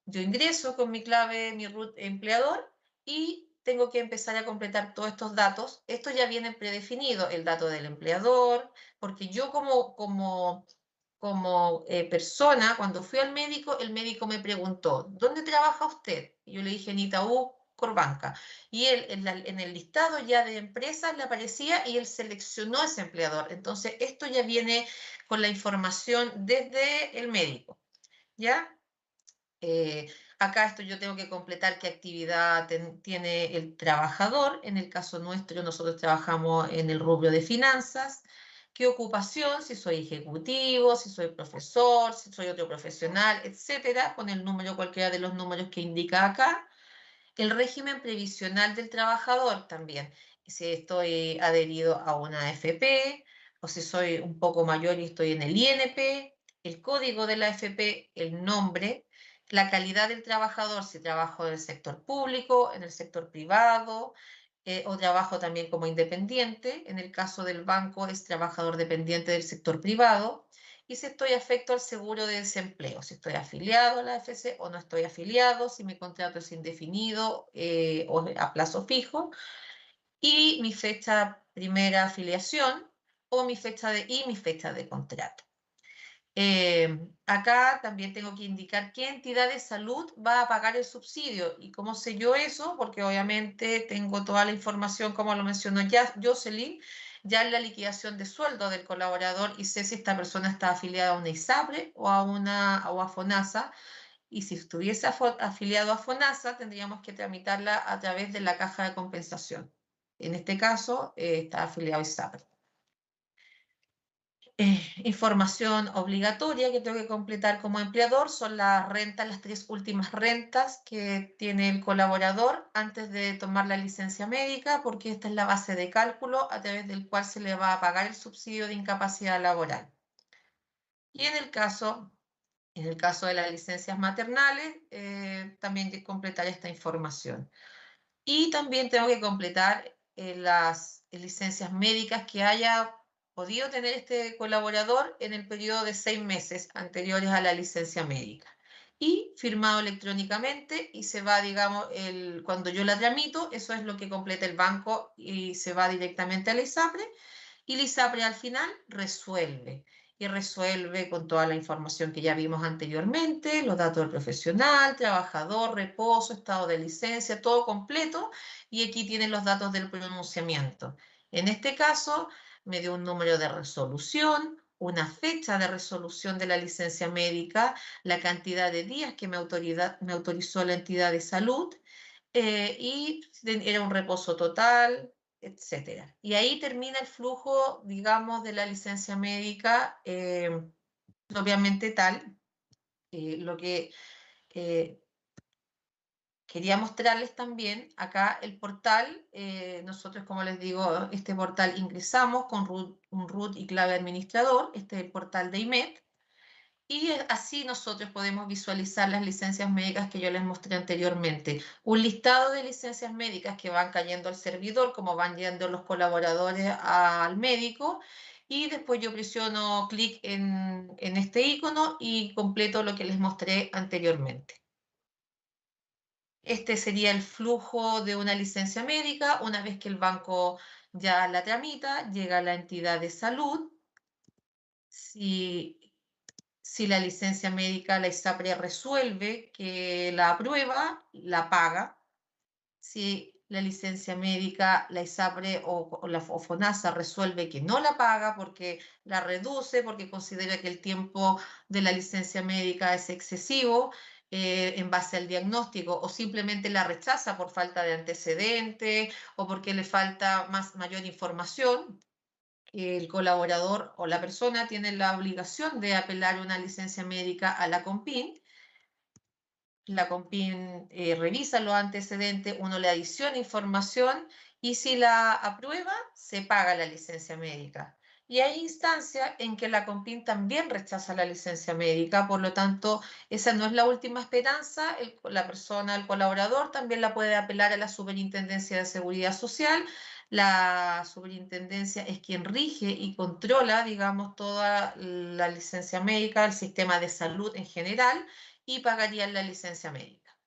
yo ingreso con mi clave, mi root empleador y tengo que empezar a completar todos estos datos. Esto ya viene predefinido, el dato del empleador, porque yo como persona, cuando fui al médico, el médico me preguntó, ¿dónde trabaja usted? Y yo le dije, en Itaú, Corbanca. Y él, en el listado ya de empresas le aparecía y él seleccionó ese empleador. Entonces, esto ya viene con la información desde el médico, ¿ya? Acá esto yo tengo que completar qué actividad tiene el trabajador. En el caso nuestro, nosotros trabajamos en el rubro de finanzas, qué ocupación, si soy ejecutivo, si soy profesor, si soy otro profesional, etcétera, con el número, cualquiera de los números que indica acá. El régimen previsional del trabajador también, si estoy adherido a una AFP o si soy un poco mayor y estoy en el INP, el código de la AFP, el nombre, la calidad del trabajador, si trabajo en el sector público, en el sector privado, o trabajo también como independiente. En el caso del banco es trabajador dependiente del sector privado. Y si estoy afecto al seguro de desempleo, si estoy afiliado a la AFC o no estoy afiliado, si mi contrato es indefinido o a plazo fijo, y mi fecha primera afiliación o mi fecha de contrato. Acá también tengo que indicar qué entidad de salud va a pagar el subsidio. ¿Y cómo sé yo eso? Porque obviamente tengo toda la información, como lo mencionó ya Jocelyn, ya en la liquidación de sueldo del colaborador y sé si esta persona está afiliada a una ISAPRE o a FONASA. Y si estuviese afiliado a FONASA, tendríamos que tramitarla a través de la caja de compensación. En este caso, está afiliado a ISAPRE. Información obligatoria que tengo que completar como empleador son las rentas, las 3 últimas rentas que tiene el colaborador antes de tomar la licencia médica, porque esta es la base de cálculo a través del cual se le va a pagar el subsidio de incapacidad laboral. Y en el caso de las licencias maternales, también hay que completar esta información. Y también tengo que completar las licencias médicas que haya podido tener este colaborador en el periodo de 6 meses anteriores a la licencia médica. Y firmado electrónicamente y se va, digamos, cuando yo la tramito, eso es lo que completa el banco y se va directamente a la ISAPRE. Y la ISAPRE al final resuelve. Y resuelve con toda la información que ya vimos anteriormente, los datos del profesional, trabajador, reposo, estado de licencia, todo completo. Y aquí tienen los datos del pronunciamiento. En este caso, me dio un número de resolución, una fecha de resolución de la licencia médica, la cantidad de días que me autorizó la entidad de salud, y era un reposo total, etcétera. Y ahí termina el flujo, digamos, de la licencia médica propiamente tal. Lo que quería mostrarles también acá el portal. Nosotros, como les digo, este portal ingresamos con un root y clave administrador. Este es el portal de IMED. Y así nosotros podemos visualizar las licencias médicas que yo les mostré anteriormente. Un listado de licencias médicas que van cayendo al servidor, como van yendo los colaboradores al médico. Y después yo presiono clic en este icono y completo lo que les mostré anteriormente. Este sería el flujo de una licencia médica. Una vez que el banco ya la tramita, llega a la entidad de salud. Si la licencia médica, la ISAPRE resuelve que la aprueba, la paga. Si la licencia médica, la ISAPRE o FONASA resuelve que no la paga porque la reduce, porque considera que el tiempo de la licencia médica es excesivo en base al diagnóstico, o simplemente la rechaza por falta de antecedentes o porque le falta mayor información, el colaborador o la persona tiene la obligación de apelar una licencia médica a la COMPIN. La COMPIN revisa los antecedentes, uno le adiciona información y si la aprueba, se paga la licencia médica. Y hay instancias en que la COMPIN también rechaza la licencia médica, por lo tanto, esa no es la última esperanza. La persona, el colaborador, también la puede apelar a la Superintendencia de Seguridad Social. La superintendencia es quien rige y controla, digamos, toda la licencia médica, el sistema de salud en general, y pagarían la licencia médica.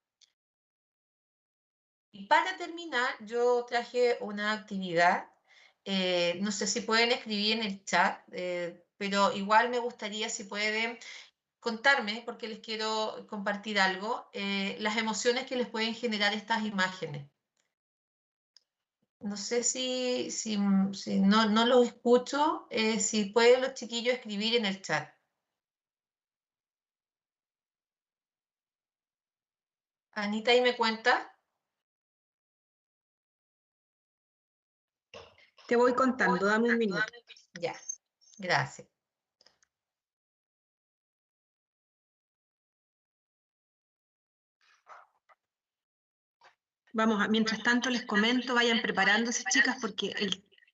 Y para terminar, yo traje una actividad. No sé si pueden escribir en el chat, pero igual me gustaría si pueden contarme, porque les quiero compartir algo, las emociones que les pueden generar estas imágenes. No sé si no los escucho, si pueden los chiquillos escribir en el chat. Anita, ¿ahí me cuenta? Te voy contando, dame un minuto. Ya. Gracias. Mientras tanto les comento, vayan preparándose, chicas, porque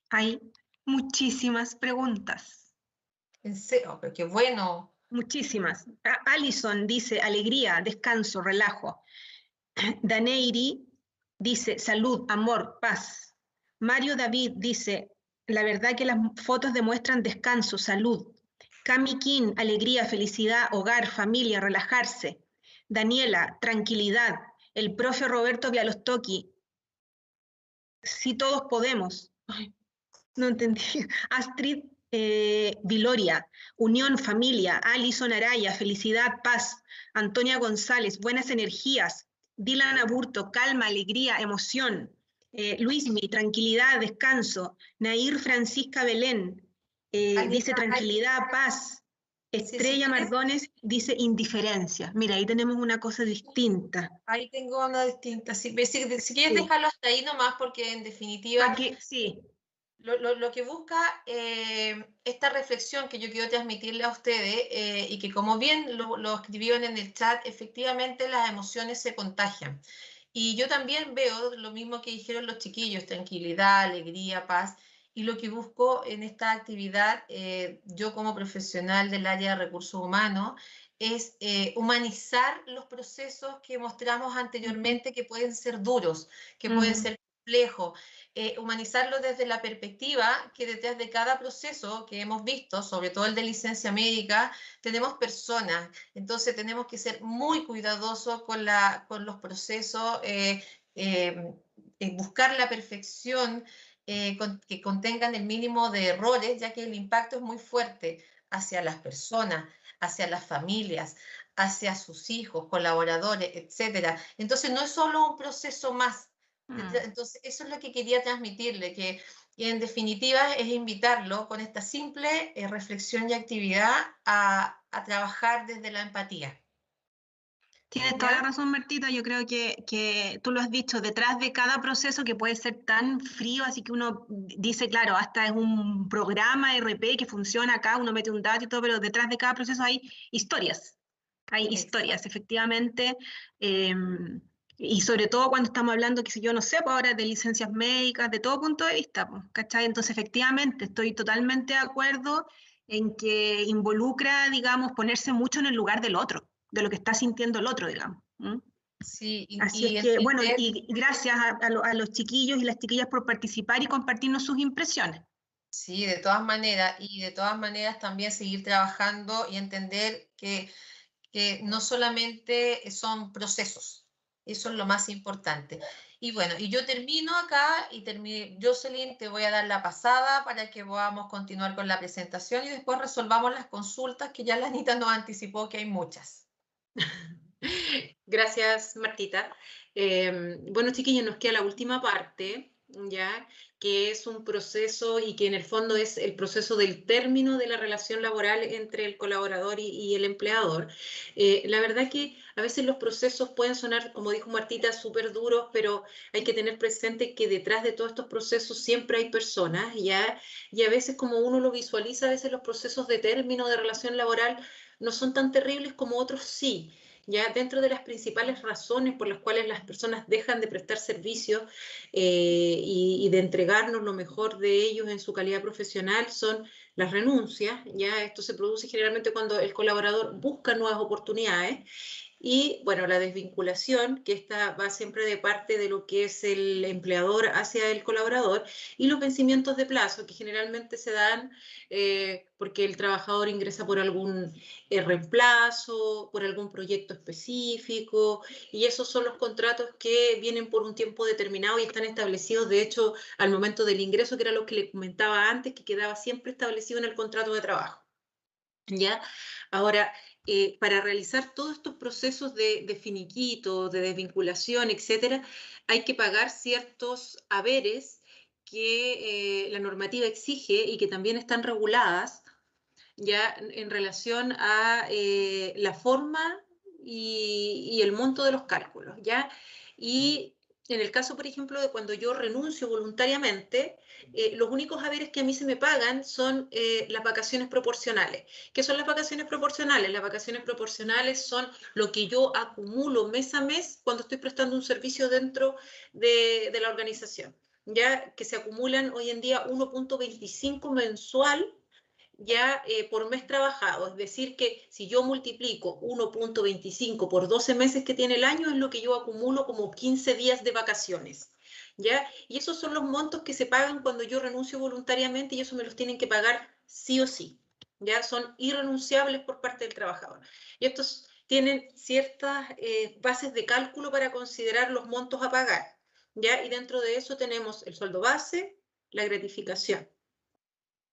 hay muchísimas preguntas. En serio, pero qué bueno. Muchísimas. Alison dice, alegría, descanso, relajo. Daneiri dice, salud, amor, paz. Mario David dice, la verdad que las fotos demuestran descanso, salud. Cami King, alegría, felicidad, hogar, familia, relajarse. Daniela, tranquilidad. El profe Roberto Bialostoki, si todos podemos. Ay, no entendí. Astrid Viloria, unión, familia. Alison Araya, felicidad, paz. Antonia González, buenas energías. Dylan Aburto, calma, alegría, emoción. Luismi, tranquilidad, descanso. Nair Francisca Belén, dice Anita, tranquilidad, paz. si, si Estrella quieres, Mardones dice indiferencia. Mira, ahí tenemos una cosa distinta. ahí tengo una distinta. Si quieres Sí. dejarlo hasta ahí nomás, porque en definitiva Sí. lo que busca esta reflexión que yo quiero transmitirle a ustedes y que como bien lo escribieron en el chat, efectivamente las emociones se contagian. Y yo también veo lo mismo que dijeron los chiquillos, tranquilidad, alegría, paz. Y lo que busco en esta actividad, yo como profesional del área de recursos humanos, es humanizar los procesos que mostramos anteriormente que pueden ser duros, que pueden ser complejos, humanizarlo desde la perspectiva que detrás de cada proceso que hemos visto, sobre todo el de licencia médica, tenemos personas. Entonces tenemos que ser muy cuidadosos con los procesos, buscar la perfección, que contengan el mínimo de errores, ya que el impacto es muy fuerte hacia las personas, hacia las familias, hacia sus hijos, colaboradores, etcétera. Entonces no es solo un proceso más. Entonces eso es lo que quería transmitirle, que en definitiva es invitarlo con esta simple reflexión y actividad a trabajar desde la empatía. Tienes toda la ¿Ya? razón, Martita. Yo creo que tú lo has dicho, detrás de cada proceso que puede ser tan frío, así que uno dice, claro, hasta es un programa RP que funciona acá, uno mete un dato y todo, pero detrás de cada proceso hay historias. Hay historias, Exacto. efectivamente. eh, y sobre todo cuando estamos hablando, que si yo no sé, pues ahora de licencias médicas, de todo punto de vista, pues, ¿cachai? Entonces, efectivamente, estoy totalmente de acuerdo en que involucra, digamos, ponerse mucho en el lugar del otro, de lo que está sintiendo el otro, digamos. ¿Mm? Sí, Así es y que, bueno, entender. y gracias a los chiquillos y las chiquillas por participar y compartirnos sus impresiones. Sí, y de todas maneras también seguir trabajando y entender que no solamente son procesos, eso es lo más importante. Y bueno, y yo termino acá y Jocelyn, te voy a dar la pasada para que podamos continuar con la presentación y después resolvamos las consultas que ya la Anita nos anticipó que hay muchas. Gracias, Martita. Bueno, chiquillos, nos queda la última parte, ya, que es un proceso y que en el fondo es el proceso del término de la relación laboral entre el colaborador y el empleador. La verdad que a veces los procesos pueden sonar, como dijo Martita, súper duros, pero hay que tener presente que detrás de todos estos procesos siempre hay personas, ya, y a veces como uno lo visualiza, a veces los procesos de término de relación laboral no son tan terribles como otros sí. Ya dentro de las principales razones por las cuales las personas dejan de prestar servicios y de entregarnos lo mejor de ellos en su calidad profesional son las renuncias. Ya esto se produce generalmente cuando el colaborador busca nuevas oportunidades. Y bueno, la desvinculación, que esta va siempre de parte de lo que es el empleador hacia el colaborador, y los vencimientos de plazo, que generalmente se dan porque el trabajador ingresa por algún reemplazo, por algún proyecto específico, y esos son los contratos que vienen por un tiempo determinado y están establecidos, de hecho, al momento del ingreso, que era lo que le comentaba antes, que quedaba siempre establecido en el contrato de trabajo. ¿Ya? Ahora, para realizar todos estos procesos de finiquito, de desvinculación, etcétera, hay que pagar ciertos haberes que la normativa exige y que también están reguladas ya en relación a la forma y el monto de los cálculos, ¿ya? Y en el caso, por ejemplo, de cuando yo renuncio voluntariamente, los únicos haberes que a mí se me pagan son las vacaciones proporcionales. ¿Qué son las vacaciones proporcionales? Las vacaciones proporcionales son lo que yo acumulo mes a mes cuando estoy prestando un servicio dentro de la organización, ya que se acumulan hoy en día 1,25 mensual ya por mes trabajado. Es decir, que si yo multiplico 1,25 por 12 meses que tiene el año, es lo que yo acumulo como 15 días de vacaciones. ¿Ya? Y esos son los montos que se pagan cuando yo renuncio voluntariamente y eso me los tienen que pagar sí o sí. ¿Ya? Son irrenunciables por parte del trabajador. Y estos tienen ciertas bases de cálculo para considerar los montos a pagar. ¿Ya? Y dentro de eso tenemos el sueldo base, la gratificación,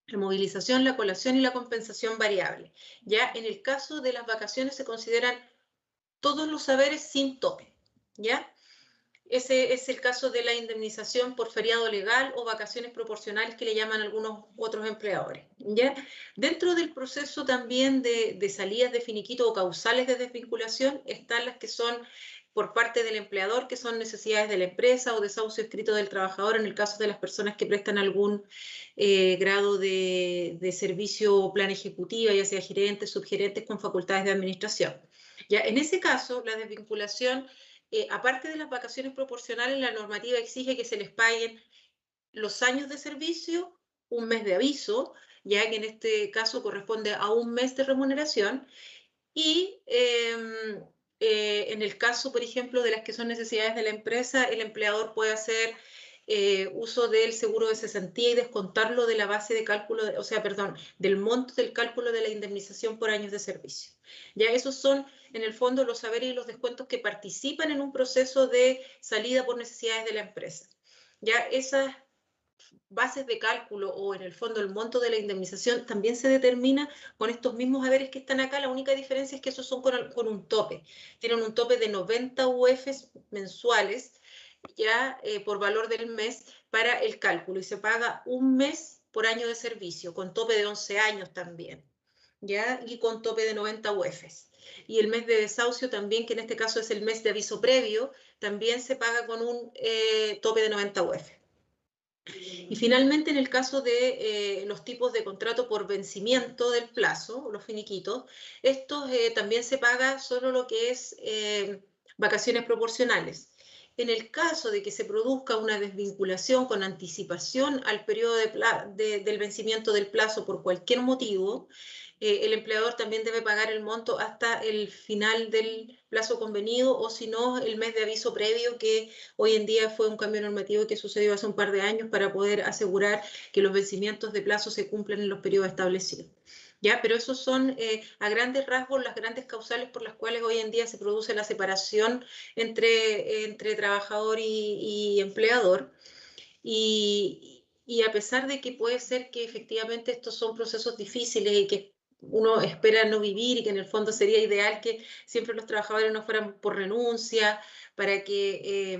la movilización, la colación y la compensación variable. Ya en el caso de las vacaciones se consideran todos los saberes sin tope. ¿Ya? Ese es el caso de la indemnización por feriado legal o vacaciones proporcionales que le llaman algunos otros empleadores. ¿Ya? Dentro del proceso también de salidas de finiquito o causales de desvinculación están las que son por parte del empleador, que son necesidades de la empresa o desahucio escrito del trabajador en el caso de las personas que prestan algún grado de servicio o plan ejecutiva, ya sea gerentes, subgerentes con facultades de administración. Ya, en ese caso, la desvinculación, aparte de las vacaciones proporcionales, la normativa exige que se les paguen los años de servicio, un mes de aviso, ya que en este caso corresponde a un mes de remuneración, y en el caso, por ejemplo, de las que son necesidades de la empresa, el empleador puede hacer uso del seguro de cesantía y descontarlo de la base de cálculo, o sea, perdón, del monto del cálculo de la indemnización por años de servicio. Ya esos son, en el fondo, los saberes y los descuentos que participan en un proceso de salida por necesidades de la empresa. Ya esas bases de cálculo o en el fondo el monto de la indemnización también se determina con estos mismos haberes que están acá. La única diferencia es que esos son con un tope. Tienen un tope de 90 UFs mensuales ya por valor del mes para el cálculo y se paga un mes por año de servicio con tope de 11 años también, ¿ya? Y con tope de 90 UFs. Y el mes de desahucio también, que en este caso es el mes de aviso previo, también se paga con un tope de 90 UF. Y finalmente, en el caso de los tipos de contrato por vencimiento del plazo, los finiquitos, estos también se paga solo lo que es vacaciones proporcionales. En el caso de que se produzca una desvinculación con anticipación al periodo del vencimiento del plazo por cualquier motivo, el empleador también debe pagar el monto hasta el final del plazo convenido o si no el mes de aviso previo, que hoy en día fue un cambio normativo que sucedió hace un par de años para poder asegurar que los vencimientos de plazo se cumplen en los periodos establecidos. ¿Ya? Pero esos son a grandes rasgos las grandes causales por las cuales hoy en día se produce la separación entre trabajador y empleador. Y a pesar de que puede ser que efectivamente estos son procesos difíciles y que uno espera no vivir y que en el fondo sería ideal que siempre los trabajadores no fueran por renuncia, para que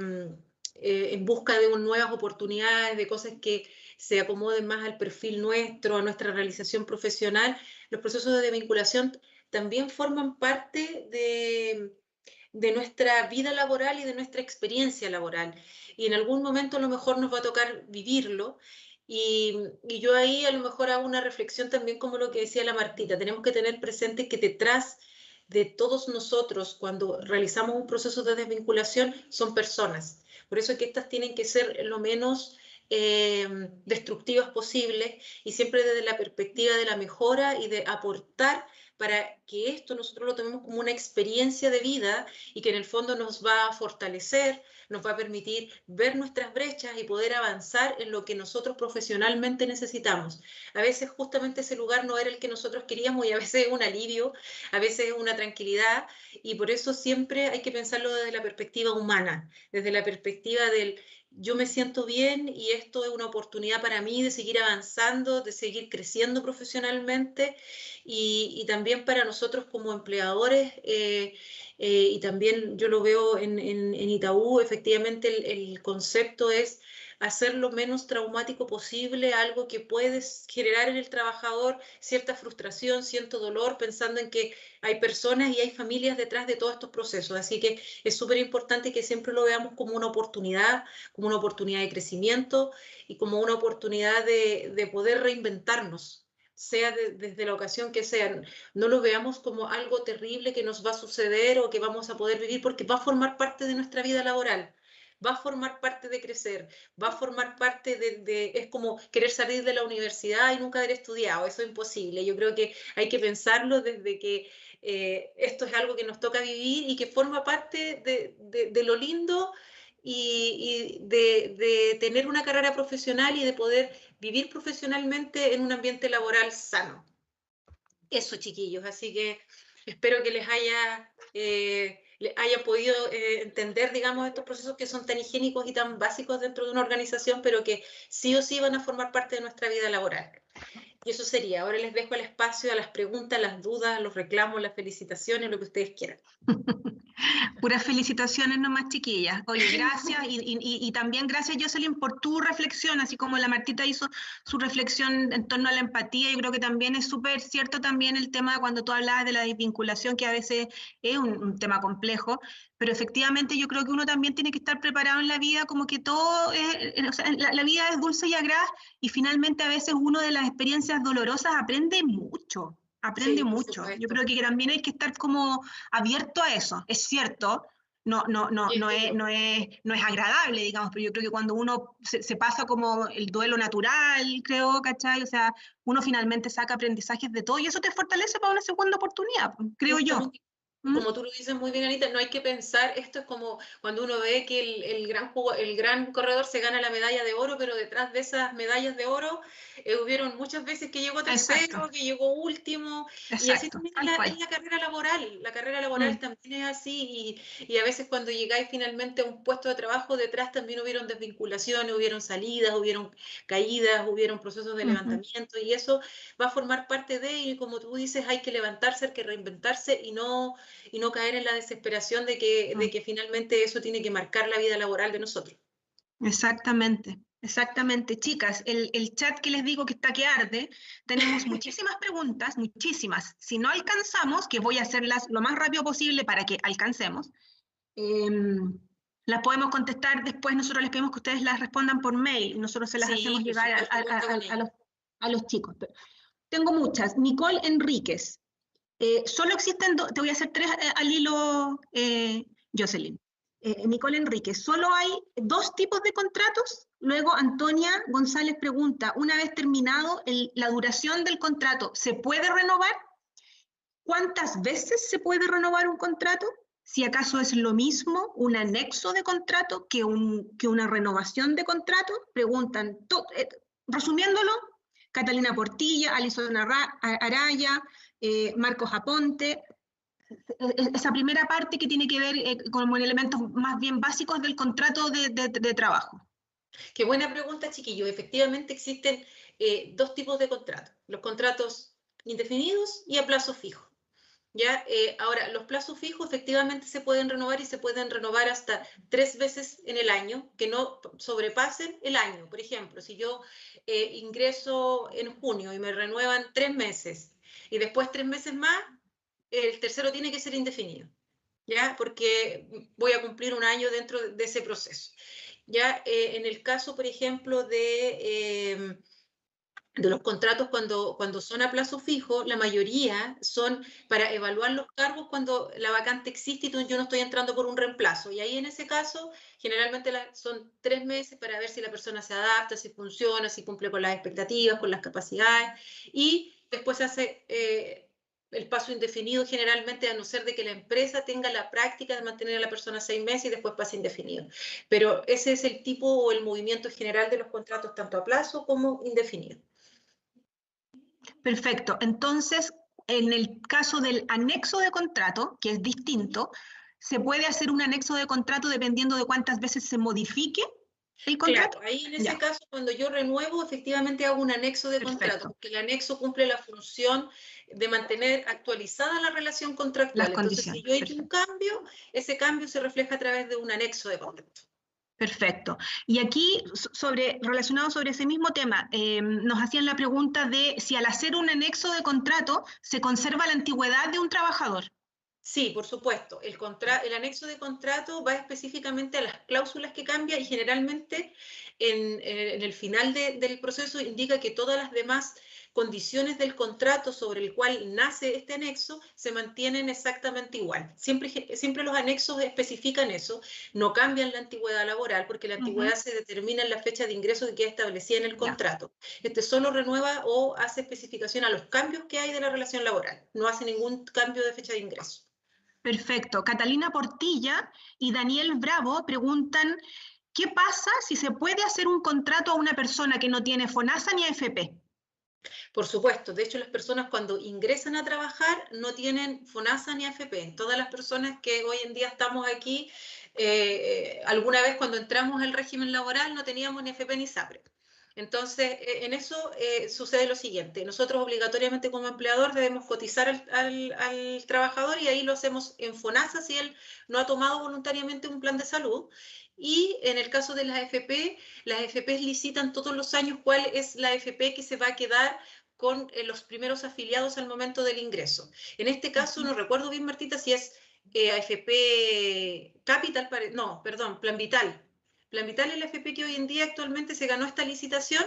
en busca de nuevas oportunidades, de cosas que se acomoden más al perfil nuestro, a nuestra realización profesional, los procesos de desvinculación también forman parte de nuestra vida laboral y de nuestra experiencia laboral. Y en algún momento a lo mejor nos va a tocar vivirlo. Y yo ahí a lo mejor hago una reflexión también como lo que decía la Martita. Tenemos que tener presente que detrás de todos nosotros cuando realizamos un proceso de desvinculación son personas. Por eso es que estas tienen que ser lo menos destructivas posibles y siempre desde la perspectiva de la mejora y de aportar para que esto nosotros lo tomemos como una experiencia de vida y que en el fondo nos va a fortalecer, nos va a permitir ver nuestras brechas y poder avanzar en lo que nosotros profesionalmente necesitamos. A veces justamente ese lugar no era el que nosotros queríamos y a veces es un alivio, a veces es una tranquilidad y por eso siempre hay que pensarlo desde la perspectiva humana, desde la perspectiva del yo me siento bien y esto es una oportunidad para mí de seguir avanzando, de seguir creciendo profesionalmente y también para nosotros como empleadores y también yo lo veo en Itaú, efectivamente el concepto es hacer lo menos traumático posible, algo que puede generar en el trabajador cierta frustración, cierto dolor, pensando en que hay personas y hay familias detrás de todos estos procesos. Así que es súper importante que siempre lo veamos como una oportunidad de crecimiento y como una oportunidad de poder reinventarnos, sea desde la ocasión que sea. No lo veamos como algo terrible que nos va a suceder o que vamos a poder vivir, porque va a formar parte de nuestra vida laboral, va a formar parte de crecer, va a formar parte es como querer salir de la universidad y nunca haber estudiado, eso es imposible. Yo creo que hay que pensarlo desde que esto es algo que nos toca vivir y que forma parte de lo lindo y de tener una carrera profesional y de poder vivir profesionalmente en un ambiente laboral sano. Eso, chiquillos, así que espero que les haya podido entender, digamos, estos procesos que son tan higiénicos y tan básicos dentro de una organización, pero que sí o sí van a formar parte de nuestra vida laboral. Y eso sería. Ahora les dejo el espacio a las preguntas, las dudas, los reclamos, las felicitaciones, lo que ustedes quieran. Puras felicitaciones nomás, chiquillas. Oye, gracias y también gracias, Jocelyn, por tu reflexión, así como la Martita hizo su reflexión en torno a la empatía. Yo creo que también es súper cierto también el tema cuando tú hablabas de la desvinculación, que a veces es un tema complejo, pero efectivamente yo creo que uno también tiene que estar preparado en la vida, como que todo o sea, la vida es dulce y agraz, y finalmente a veces uno de las experiencias dolorosas aprende mucho. Aprende Sí, por mucho. Yo supuesto. creo que también hay que estar como abierto a eso. Es cierto, no es agradable, digamos, pero yo creo que cuando uno se pasa como el duelo natural, creo, ¿cachai? O sea, uno finalmente saca aprendizajes de todo y eso te fortalece para una segunda oportunidad, creo yo. Y como tú lo dices muy bien, Anita, no hay que pensar, esto es como cuando uno ve que el gran corredor se gana la medalla de oro, pero detrás de esas medallas de oro hubieron muchas veces que llegó tercero, Exacto, que llegó último, y así exacto, también tal cual. es la carrera laboral. La carrera laboral también es así, y a veces cuando llegáis finalmente a un puesto de trabajo, detrás también hubieron desvinculaciones, hubieron salidas, hubieron caídas, hubieron procesos de levantamiento, y eso va a formar parte de, y como tú dices, hay que levantarse, hay que reinventarse y no caer en la desesperación de que finalmente eso tiene que marcar la vida laboral de nosotros. Exactamente, exactamente. Chicas, el chat que les digo que está que arde, tenemos muchísimas preguntas, muchísimas. Si no alcanzamos, que voy a hacerlas lo más rápido posible para que alcancemos, las podemos contestar después. Nosotros les pedimos que ustedes las respondan por mail y nosotros se las hacemos por llegar supuesto, cuenta con ello. a los chicos. Tengo muchas. Nicole Enríquez. Solo existen te voy a hacer tres al hilo, Jocelyn. Nicole Enríquez, solo hay dos tipos de contratos. Luego Antonia González pregunta, una vez terminado la duración del contrato, ¿se puede renovar? ¿Cuántas veces se puede renovar un contrato? Si acaso es lo mismo un anexo de contrato que una renovación de contrato. Preguntan, resumiéndolo, Catalina Portilla, Alison Araya, Marcos Aponte, esa primera parte que tiene que ver con elementos más bien básicos del contrato de trabajo. Qué buena pregunta, chiquillos. Efectivamente existen dos tipos de contratos. Los contratos indefinidos y a plazo fijo. ¿Ya? Ahora, los plazos fijos efectivamente se pueden renovar y se pueden renovar hasta 3 veces en el año, que no sobrepasen el año. Por ejemplo, si yo ingreso en junio y me renuevan 3 meses y después 3 meses más, el tercero tiene que ser indefinido, ¿ya? Porque voy a cumplir un año dentro de ese proceso. Ya en el caso, por ejemplo, de los contratos cuando son a plazo fijo, la mayoría son para evaluar los cargos cuando la vacante existe y yo no estoy entrando por un reemplazo. Y ahí en ese caso, generalmente son 3 meses para ver si la persona se adapta, si funciona, si cumple con las expectativas, con las capacidades. Y después se hace el paso indefinido, generalmente, a no ser de que la empresa tenga la práctica de mantener a la persona 6 meses y después pasa indefinido. Pero ese es el tipo o el movimiento general de los contratos, tanto a plazo como indefinido. Perfecto. Entonces, en el caso del anexo de contrato, que es distinto, ¿se puede hacer un anexo de contrato dependiendo de cuántas veces se modifique? el contrato? Claro, ahí en Ya. ese caso, cuando yo renuevo, efectivamente hago un anexo de contrato, Perfecto. porque el anexo cumple la función de mantener actualizada la relación Las contractual. Entonces, si condiciones. yo he hecho un cambio, ese cambio se refleja a través de un anexo de contrato. Perfecto. Y aquí, relacionado sobre ese mismo tema, nos hacían la pregunta de si al hacer un anexo de contrato se conserva la antigüedad de un trabajador. Sí, por supuesto. El anexo de contrato va específicamente a las cláusulas que cambia y generalmente en el final del proceso indica que todas las demás condiciones del contrato sobre el cual nace este anexo se mantienen exactamente igual. Siempre los anexos especifican eso, no cambian la antigüedad laboral porque la antigüedad se determina en la fecha de ingreso que queda establecida en el contrato. Este solo renueva o hace especificación a los cambios que hay de la relación laboral, no hace ningún cambio de fecha de ingreso. Perfecto. Catalina Portilla y Daniel Bravo preguntan, ¿qué pasa si se puede hacer un contrato a una persona que no tiene FONASA ni AFP? Por supuesto, de hecho las personas cuando ingresan a trabajar no tienen FONASA ni AFP. Todas las personas que hoy en día estamos aquí, alguna vez cuando entramos al régimen laboral no teníamos ni AFP ni SAPRE. Entonces, en eso sucede lo siguiente. Nosotros obligatoriamente como empleador debemos cotizar al trabajador y ahí lo hacemos en FONASA si él no ha tomado voluntariamente un plan de salud. Y en el caso de las AFP licitan todos los años cuál es la AFP que se va a quedar con los primeros afiliados al momento del ingreso. En este caso, no recuerdo bien, Martita, si es AFP Capital, no, perdón, Plan Vital. Plan Vital es la AFP que hoy en día actualmente se ganó esta licitación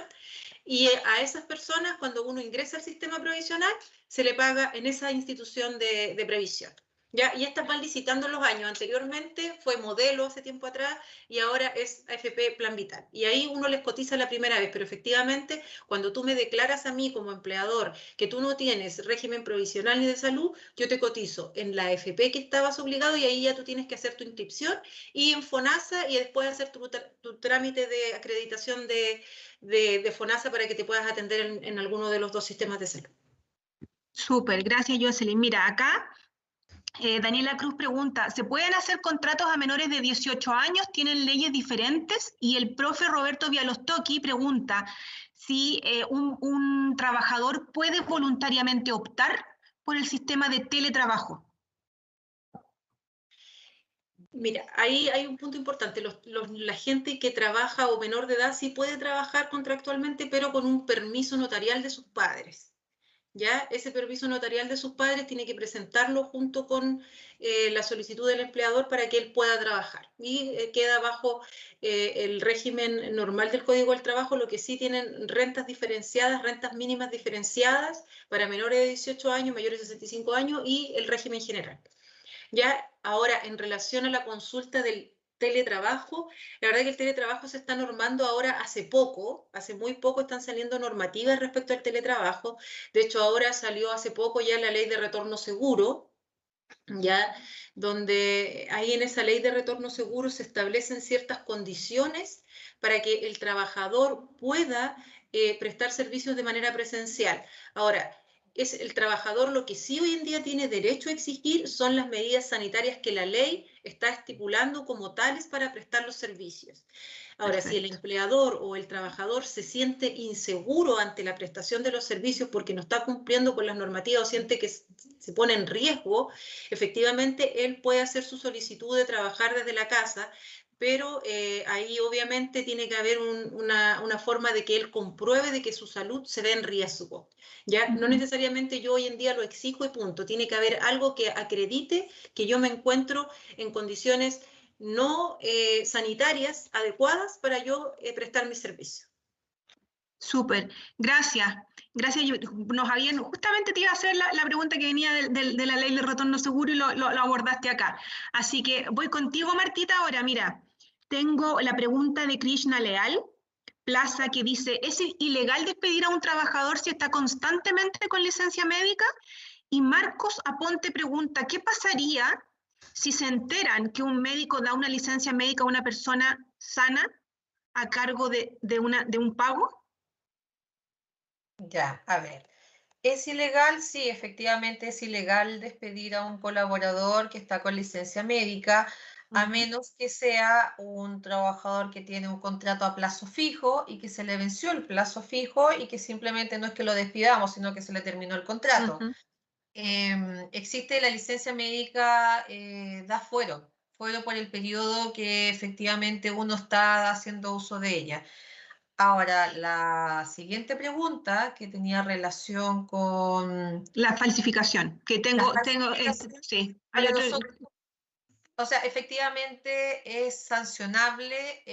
y a esas personas, cuando uno ingresa al sistema provisional, se le paga en esa institución de previsión. ¿Ya? Y estas van licitando los años. Anteriormente fue Modelo hace tiempo atrás y ahora es AFP Plan Vital. Y ahí uno les cotiza la primera vez, pero efectivamente cuando tú me declaras a mí como empleador que tú no tienes régimen provisional ni de salud, yo te cotizo en la AFP que estabas obligado y ahí ya tú tienes que hacer tu inscripción y en FONASA y después hacer tu trámite de acreditación de FONASA para que te puedas atender en alguno de los dos sistemas de salud. Súper, gracias Jocelyn. Mira, acá Daniela Cruz pregunta, ¿se pueden hacer contratos a menores de 18 años? ¿Tienen leyes diferentes? Y el profe Roberto Bialostoki pregunta si un trabajador puede voluntariamente optar por el sistema de teletrabajo. Mira, ahí hay un punto importante. La gente que trabaja o menor de edad sí puede trabajar contractualmente, pero con un permiso notarial de sus padres. ¿Ya? Ese permiso notarial de sus padres tiene que presentarlo junto con la solicitud del empleador para que él pueda trabajar. Y queda bajo el régimen normal del Código del Trabajo, lo que sí tienen rentas diferenciadas, rentas mínimas diferenciadas para menores de 18 años, mayores de 65 años y el régimen general. Ya ahora, en relación a la consulta del teletrabajo, la verdad que el teletrabajo se está normando ahora hace muy poco están saliendo normativas respecto al teletrabajo. De hecho, ahora salió hace poco ya la ley de retorno seguro, ya donde ahí en esa ley de retorno seguro se establecen ciertas condiciones para que el trabajador pueda prestar servicios de manera presencial. Ahora, es el trabajador lo que sí hoy en día tiene derecho a exigir son las medidas sanitarias que la ley está estipulando como tales para prestar los servicios. Ahora, Perfecto. si el empleador o el trabajador se siente inseguro ante la prestación de los servicios porque no está cumpliendo con las normativas o siente que se pone en riesgo, efectivamente él puede hacer su solicitud de trabajar desde la casa, pero ahí obviamente tiene que haber una forma de que él compruebe de que su salud se ve en riesgo. ¿Ya? No necesariamente yo hoy en día lo exijo y punto. Tiene que haber algo que acredite que yo me encuentro en condiciones no sanitarias adecuadas para yo prestar mi servicio. Súper, gracias. Gracias. Justamente te iba a hacer la pregunta que venía de la ley de retorno seguro y lo abordaste acá. Así que voy contigo, Martita. Ahora, mira, tengo la pregunta de Krishna Leal Plaza que dice, ¿es ilegal despedir a un trabajador si está constantemente con licencia médica? Y Marcos Aponte pregunta, ¿qué pasaría si se enteran que un médico da una licencia médica a una persona sana a cargo de un pago? Ya, a ver. ¿Es ilegal? Sí, efectivamente es ilegal despedir a un colaborador que está con licencia médica. a menos que sea un trabajador que tiene un contrato a plazo fijo y que se le venció el plazo fijo y que simplemente no es que lo despidamos, sino que se le terminó el contrato. Existe la licencia médica, da fuero por el periodo que efectivamente uno está haciendo uso de ella. Ahora, la siguiente pregunta que tenía relación con La falsificación, que tengo, la sí, hay para otro, nosotros, o sea, efectivamente es sancionable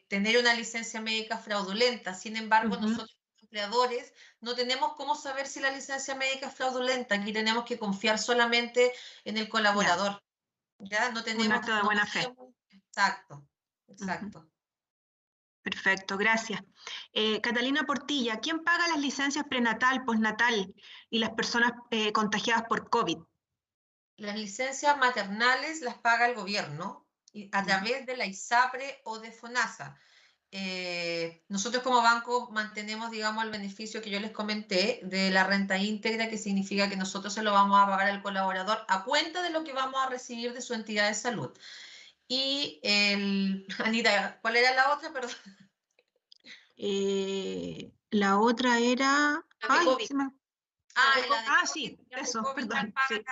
tener una licencia médica fraudulenta. Sin embargo, nosotros como empleadores no tenemos cómo saber si la licencia médica es fraudulenta. Aquí tenemos que confiar solamente en el colaborador. ¿Ya? No un tenemos, acto de no buena fe. podemos. Exacto, Ujú. exacto. Perfecto, gracias. Catalina Portilla, ¿quién paga las licencias prenatal, postnatal y las personas contagiadas por COVID? Las licencias maternales las paga el gobierno a través de la ISAPRE o de FONASA. Nosotros como banco mantenemos, digamos, el beneficio que yo les comenté de la renta íntegra, que significa que nosotros se lo vamos a pagar al colaborador a cuenta de lo que vamos a recibir de su entidad de salud. Y Anita, ¿cuál era la otra? Perdón. La otra era... La de COVID. Sí, La de eso, COVID la perdón. paga Sí.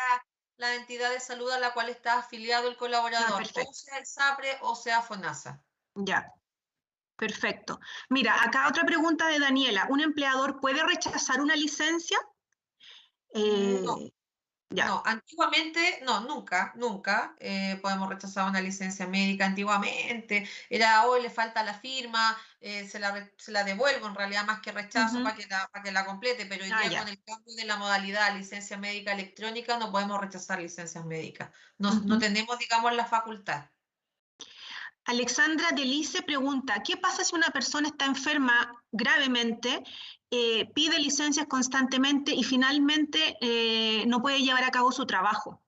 la entidad de salud a la cual está afiliado el colaborador, o Perfecto. sea el SAPRE o sea FONASA. Ya, perfecto. Mira, acá otra pregunta de Daniela. ¿Un empleador puede rechazar una licencia? No. Ya. No, antiguamente, no, nunca podemos rechazar una licencia médica. Antiguamente era, hoy le falta la firma, se la devuelvo en realidad más que rechazo para que la complete, pero hoy día Ya. con el cambio de la modalidad licencia médica electrónica no podemos rechazar licencias médicas. No tenemos, digamos, la facultad. Alexandra Delice pregunta, ¿qué pasa si una persona está enferma gravemente, pide licencias constantemente y finalmente no puede llevar a cabo su trabajo?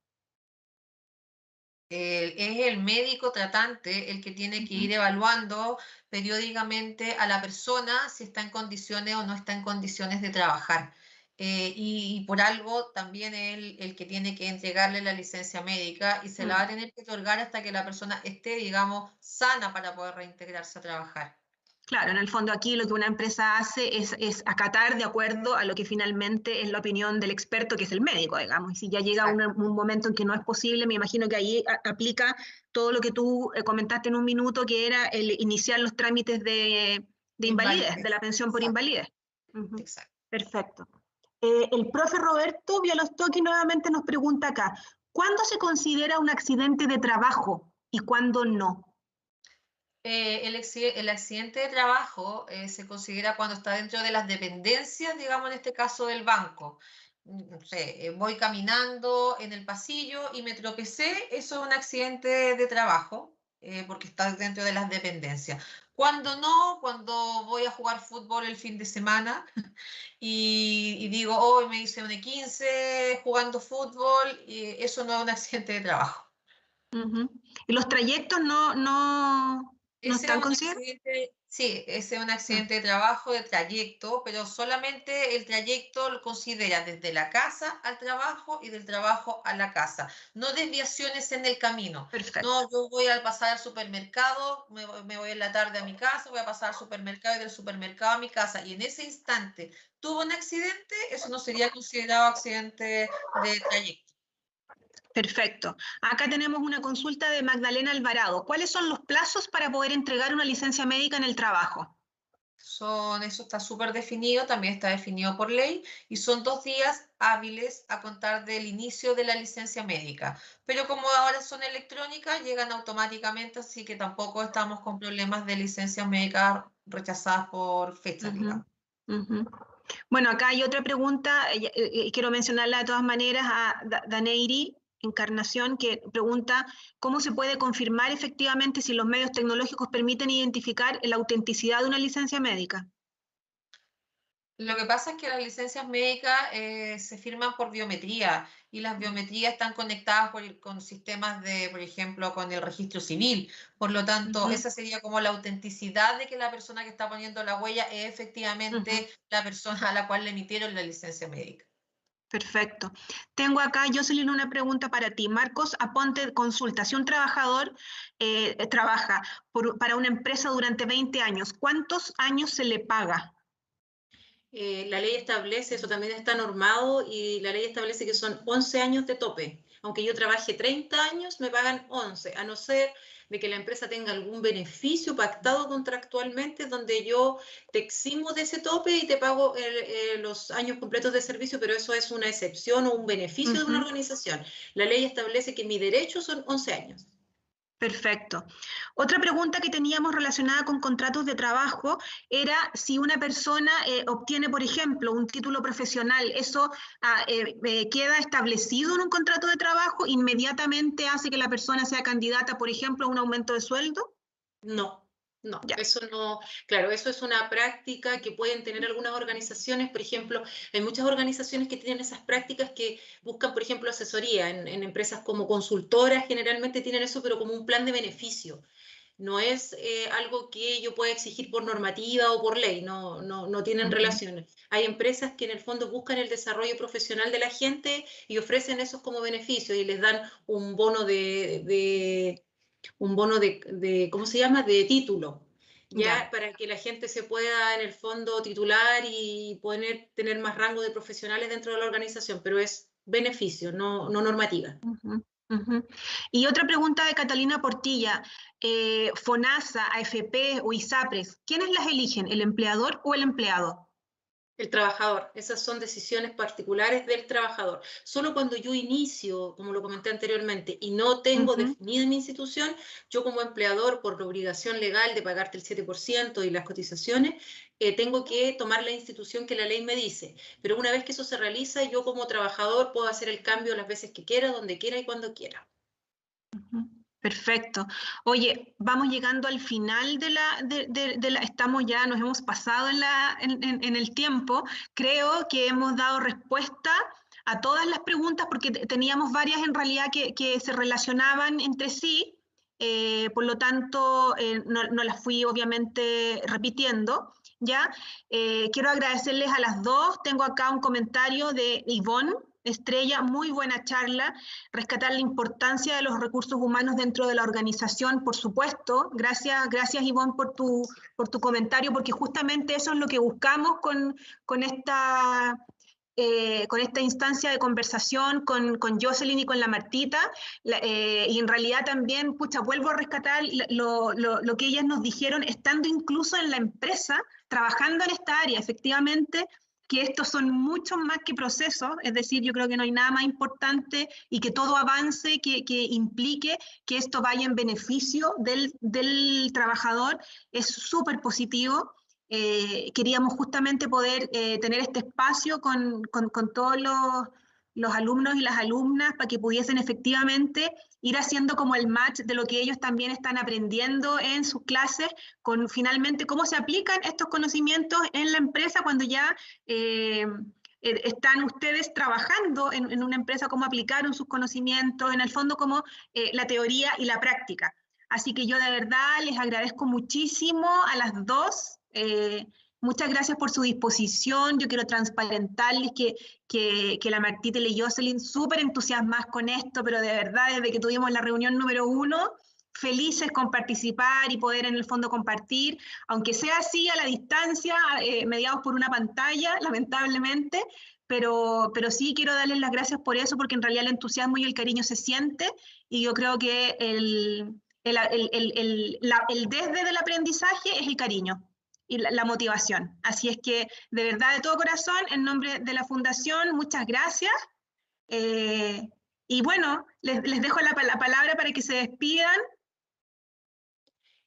Es el médico tratante el que tiene que ir evaluando periódicamente a la persona si está en condiciones o no está en condiciones de trabajar. Y por algo también es el que tiene que entregarle la licencia médica y se la va a tener que otorgar hasta que la persona esté, digamos, sana para poder reintegrarse a trabajar. Claro, en el fondo aquí lo que una empresa hace es acatar de acuerdo a lo que finalmente es la opinión del experto, que es el médico, digamos. Y si ya llega un momento en que no es posible, me imagino que ahí aplica todo lo que tú comentaste en un minuto, que era el iniciar los trámites de invalidez, de la pensión por invalidez. Exacto. Perfecto. El profe Roberto Bialostocchi nuevamente nos pregunta acá, ¿cuándo se considera un accidente de trabajo y cuándo no? El accidente de trabajo se considera cuando está dentro de las dependencias, digamos en este caso del banco. No sé, voy caminando en el pasillo y me tropecé, eso es un accidente de trabajo, porque está dentro de las dependencias. Cuando no, cuando voy a jugar fútbol el fin de semana y digo, hoy me hice un E15 jugando fútbol, y eso no es un accidente de trabajo. ¿Y los trayectos no Ese es están un considerados? accidente, sí, ese es un accidente de trabajo, de trayecto, pero solamente el trayecto lo considera desde la casa al trabajo y del trabajo a la casa, no desviaciones en el camino. Perfecto. No, yo voy a pasar al supermercado, me voy en la tarde a mi casa, voy a pasar al supermercado y del supermercado a mi casa, y en ese instante tuvo un accidente, eso no sería considerado accidente de trayecto. Perfecto. Acá tenemos una consulta de Magdalena Alvarado. ¿Cuáles son los plazos para poder entregar una licencia médica en el trabajo? Eso está súper definido, también está definido por ley, y son 2 días hábiles a contar del inicio de la licencia médica. Pero como ahora son electrónicas, llegan automáticamente, así que tampoco estamos con problemas de licencias médicas rechazadas por fecha, digamos. Bueno, acá hay otra pregunta, quiero mencionarla de todas maneras a Daneiri Encarnación, que pregunta cómo se puede confirmar efectivamente si los medios tecnológicos permiten identificar la autenticidad de una licencia médica. Lo que pasa es que las licencias médicas se firman por biometría y las biometrías están conectadas con sistemas de, por ejemplo, con el registro civil. Por lo tanto, esa sería como la autenticidad de que la persona que está poniendo la huella es efectivamente la persona a la cual le emitieron la licencia médica. Perfecto. Tengo acá, Jocelyn, una pregunta para ti. Marcos Aponte consulta, si un trabajador trabaja para una empresa durante 20 años, ¿cuántos años se le paga? La ley establece, eso también está normado, y la ley establece que son 11 años de tope. Aunque yo trabaje 30 años, me pagan 11, a no ser de que la empresa tenga algún beneficio pactado contractualmente donde yo te eximo de ese tope y te pago los años completos de servicio, pero eso es una excepción o un beneficio de una organización. La ley establece que mi derecho son 11 años. Perfecto. Otra pregunta que teníamos relacionada con contratos de trabajo era si una persona obtiene, por ejemplo, un título profesional, ¿eso queda establecido en un contrato de trabajo? ¿Inmediatamente hace que la persona sea candidata, por ejemplo, a un aumento de sueldo? No, no, Ya. eso no, claro, eso es una práctica que pueden tener algunas organizaciones. Por ejemplo, hay muchas organizaciones que tienen esas prácticas que buscan, por ejemplo, asesoría en empresas como consultoras, generalmente tienen eso, pero como un plan de beneficio. No es algo que yo pueda exigir por normativa o por ley, no tienen relación. Hay empresas que en el fondo buscan el desarrollo profesional de la gente y ofrecen esos como beneficios y les dan un bono ¿cómo se llama? De título, Ya. para que la gente se pueda en el fondo titular y poder tener más rango de profesionales dentro de la organización, pero es beneficio, no normativa. Y otra pregunta de Catalina Portilla, FONASA, AFP o ISAPRES, ¿quiénes las eligen, el empleador o el empleado? El trabajador, esas son decisiones particulares del trabajador. Solo cuando yo inicio, como lo comenté anteriormente, y no tengo definida mi institución, yo como empleador, por la obligación legal de pagarte el 7% y las cotizaciones, tengo que tomar la institución que la ley me dice. Pero una vez que eso se realiza, yo como trabajador puedo hacer el cambio las veces que quiera, donde quiera y cuando quiera. Perfecto. Oye, vamos llegando al final estamos ya, nos hemos pasado en el tiempo. Creo que hemos dado respuesta a todas las preguntas porque teníamos varias en realidad que se relacionaban entre sí. Por lo tanto, no las fui obviamente repitiendo. ¿Ya? Quiero agradecerles a las dos. Tengo acá un comentario de Ivonne Estrella, muy buena charla, rescatar la importancia de los recursos humanos dentro de la organización, por supuesto. Gracias Ivonne por tu comentario, porque justamente eso es lo que buscamos con esta instancia de conversación con Jocelyn y con la Martita, y en realidad también, pucha, vuelvo a rescatar lo que ellas nos dijeron, estando incluso en la empresa, trabajando en esta área, efectivamente, que estos son mucho más que procesos, es decir, yo creo que no hay nada más importante y que todo avance que implique que esto vaya en beneficio del trabajador, es súper positivo. Queríamos justamente poder tener este espacio con todos los alumnos y las alumnas para que pudiesen efectivamente ir haciendo como el match de lo que ellos también están aprendiendo en sus clases, con finalmente cómo se aplican estos conocimientos en la empresa cuando ya están ustedes trabajando en una empresa, cómo aplicaron sus conocimientos, en el fondo como la teoría y la práctica. Así que yo de verdad les agradezco muchísimo a las dos. Muchas gracias por su disposición. Yo quiero transparentarles que la Martita y la Jocelyn súper entusiasmadas con esto, pero de verdad desde que tuvimos la reunión número 1, felices con participar y poder en el fondo compartir, aunque sea así a la distancia, mediados por una pantalla, lamentablemente, pero sí quiero darles las gracias por eso, porque en realidad el entusiasmo y el cariño se siente, y yo creo que el desde del aprendizaje es el cariño y la motivación. Así es que, de verdad, de todo corazón, en nombre de la Fundación, muchas gracias. Y bueno, les dejo la palabra para que se despidan.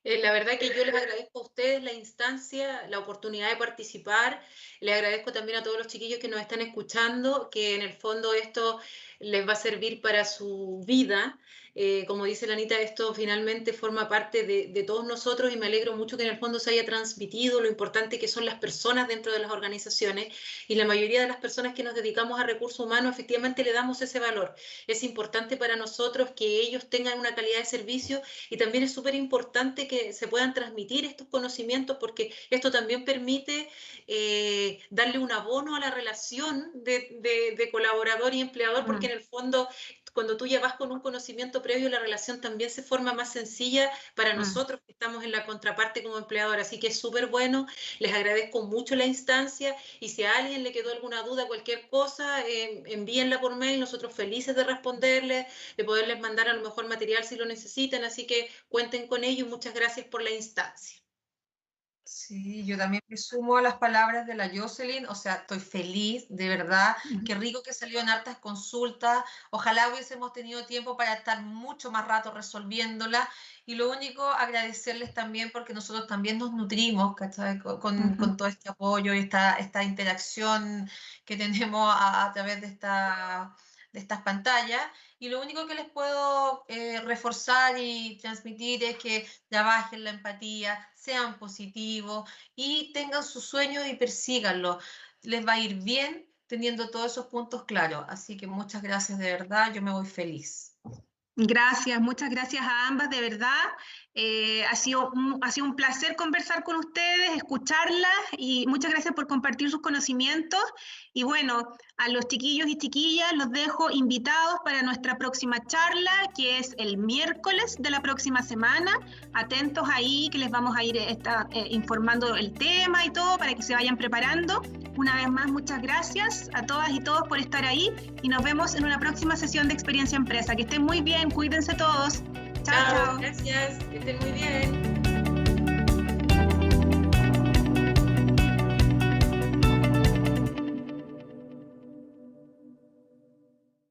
La verdad que yo les agradezco a ustedes la instancia, la oportunidad de participar. Les agradezco también a todos los chiquillos que nos están escuchando, que en el fondo esto les va a servir para su vida. Como dice la Anita, esto finalmente forma parte de todos nosotros y me alegro mucho que en el fondo se haya transmitido lo importante que son las personas dentro de las organizaciones, y la mayoría de las personas que nos dedicamos a recursos humanos efectivamente le damos ese valor. Es importante para nosotros que ellos tengan una calidad de servicio, y también es súper importante que se puedan transmitir estos conocimientos, porque esto también permite darle un abono a la relación de colaborador y empleador, porque en el fondo cuando tú ya vas con un conocimiento previo, la relación también se forma más sencilla para nosotros que estamos en la contraparte como empleador. Así que es súper bueno, les agradezco mucho la instancia, y si a alguien le quedó alguna duda, cualquier cosa, envíenla por mail, nosotros felices de responderles, de poderles mandar a lo mejor material si lo necesitan, así que cuenten con ello y muchas gracias por la instancia. Sí, yo también me sumo a las palabras de la Jocelyn, o sea, estoy feliz, de verdad, qué rico que salió en hartas consultas, ojalá hubiésemos tenido tiempo para estar mucho más rato resolviéndola, y lo único, agradecerles también porque nosotros también nos nutrimos, ¿cachai? Con todo este apoyo y esta interacción que tenemos a través de estas pantallas, y lo único que les puedo reforzar y transmitir es que trabajen la empatía, sean positivos y tengan sus sueños y persíganlos. Les va a ir bien teniendo todos esos puntos claros. Así que muchas gracias, de verdad, yo me voy feliz. Gracias, muchas gracias a ambas, de verdad. Ha sido un placer conversar con ustedes, escucharlas, y muchas gracias por compartir sus conocimientos. Y bueno, a los chiquillos y chiquillas los dejo invitados para nuestra próxima charla, que es el miércoles de la próxima semana. Atentos ahí, que les vamos a ir informando el tema y todo para que se vayan preparando. Una vez más, muchas gracias a todas y todos por estar ahí, y nos vemos en una próxima sesión de Experiencia Empresa. Que estén muy bien, cuídense todos. Chao, chao. Gracias, que estén muy bien.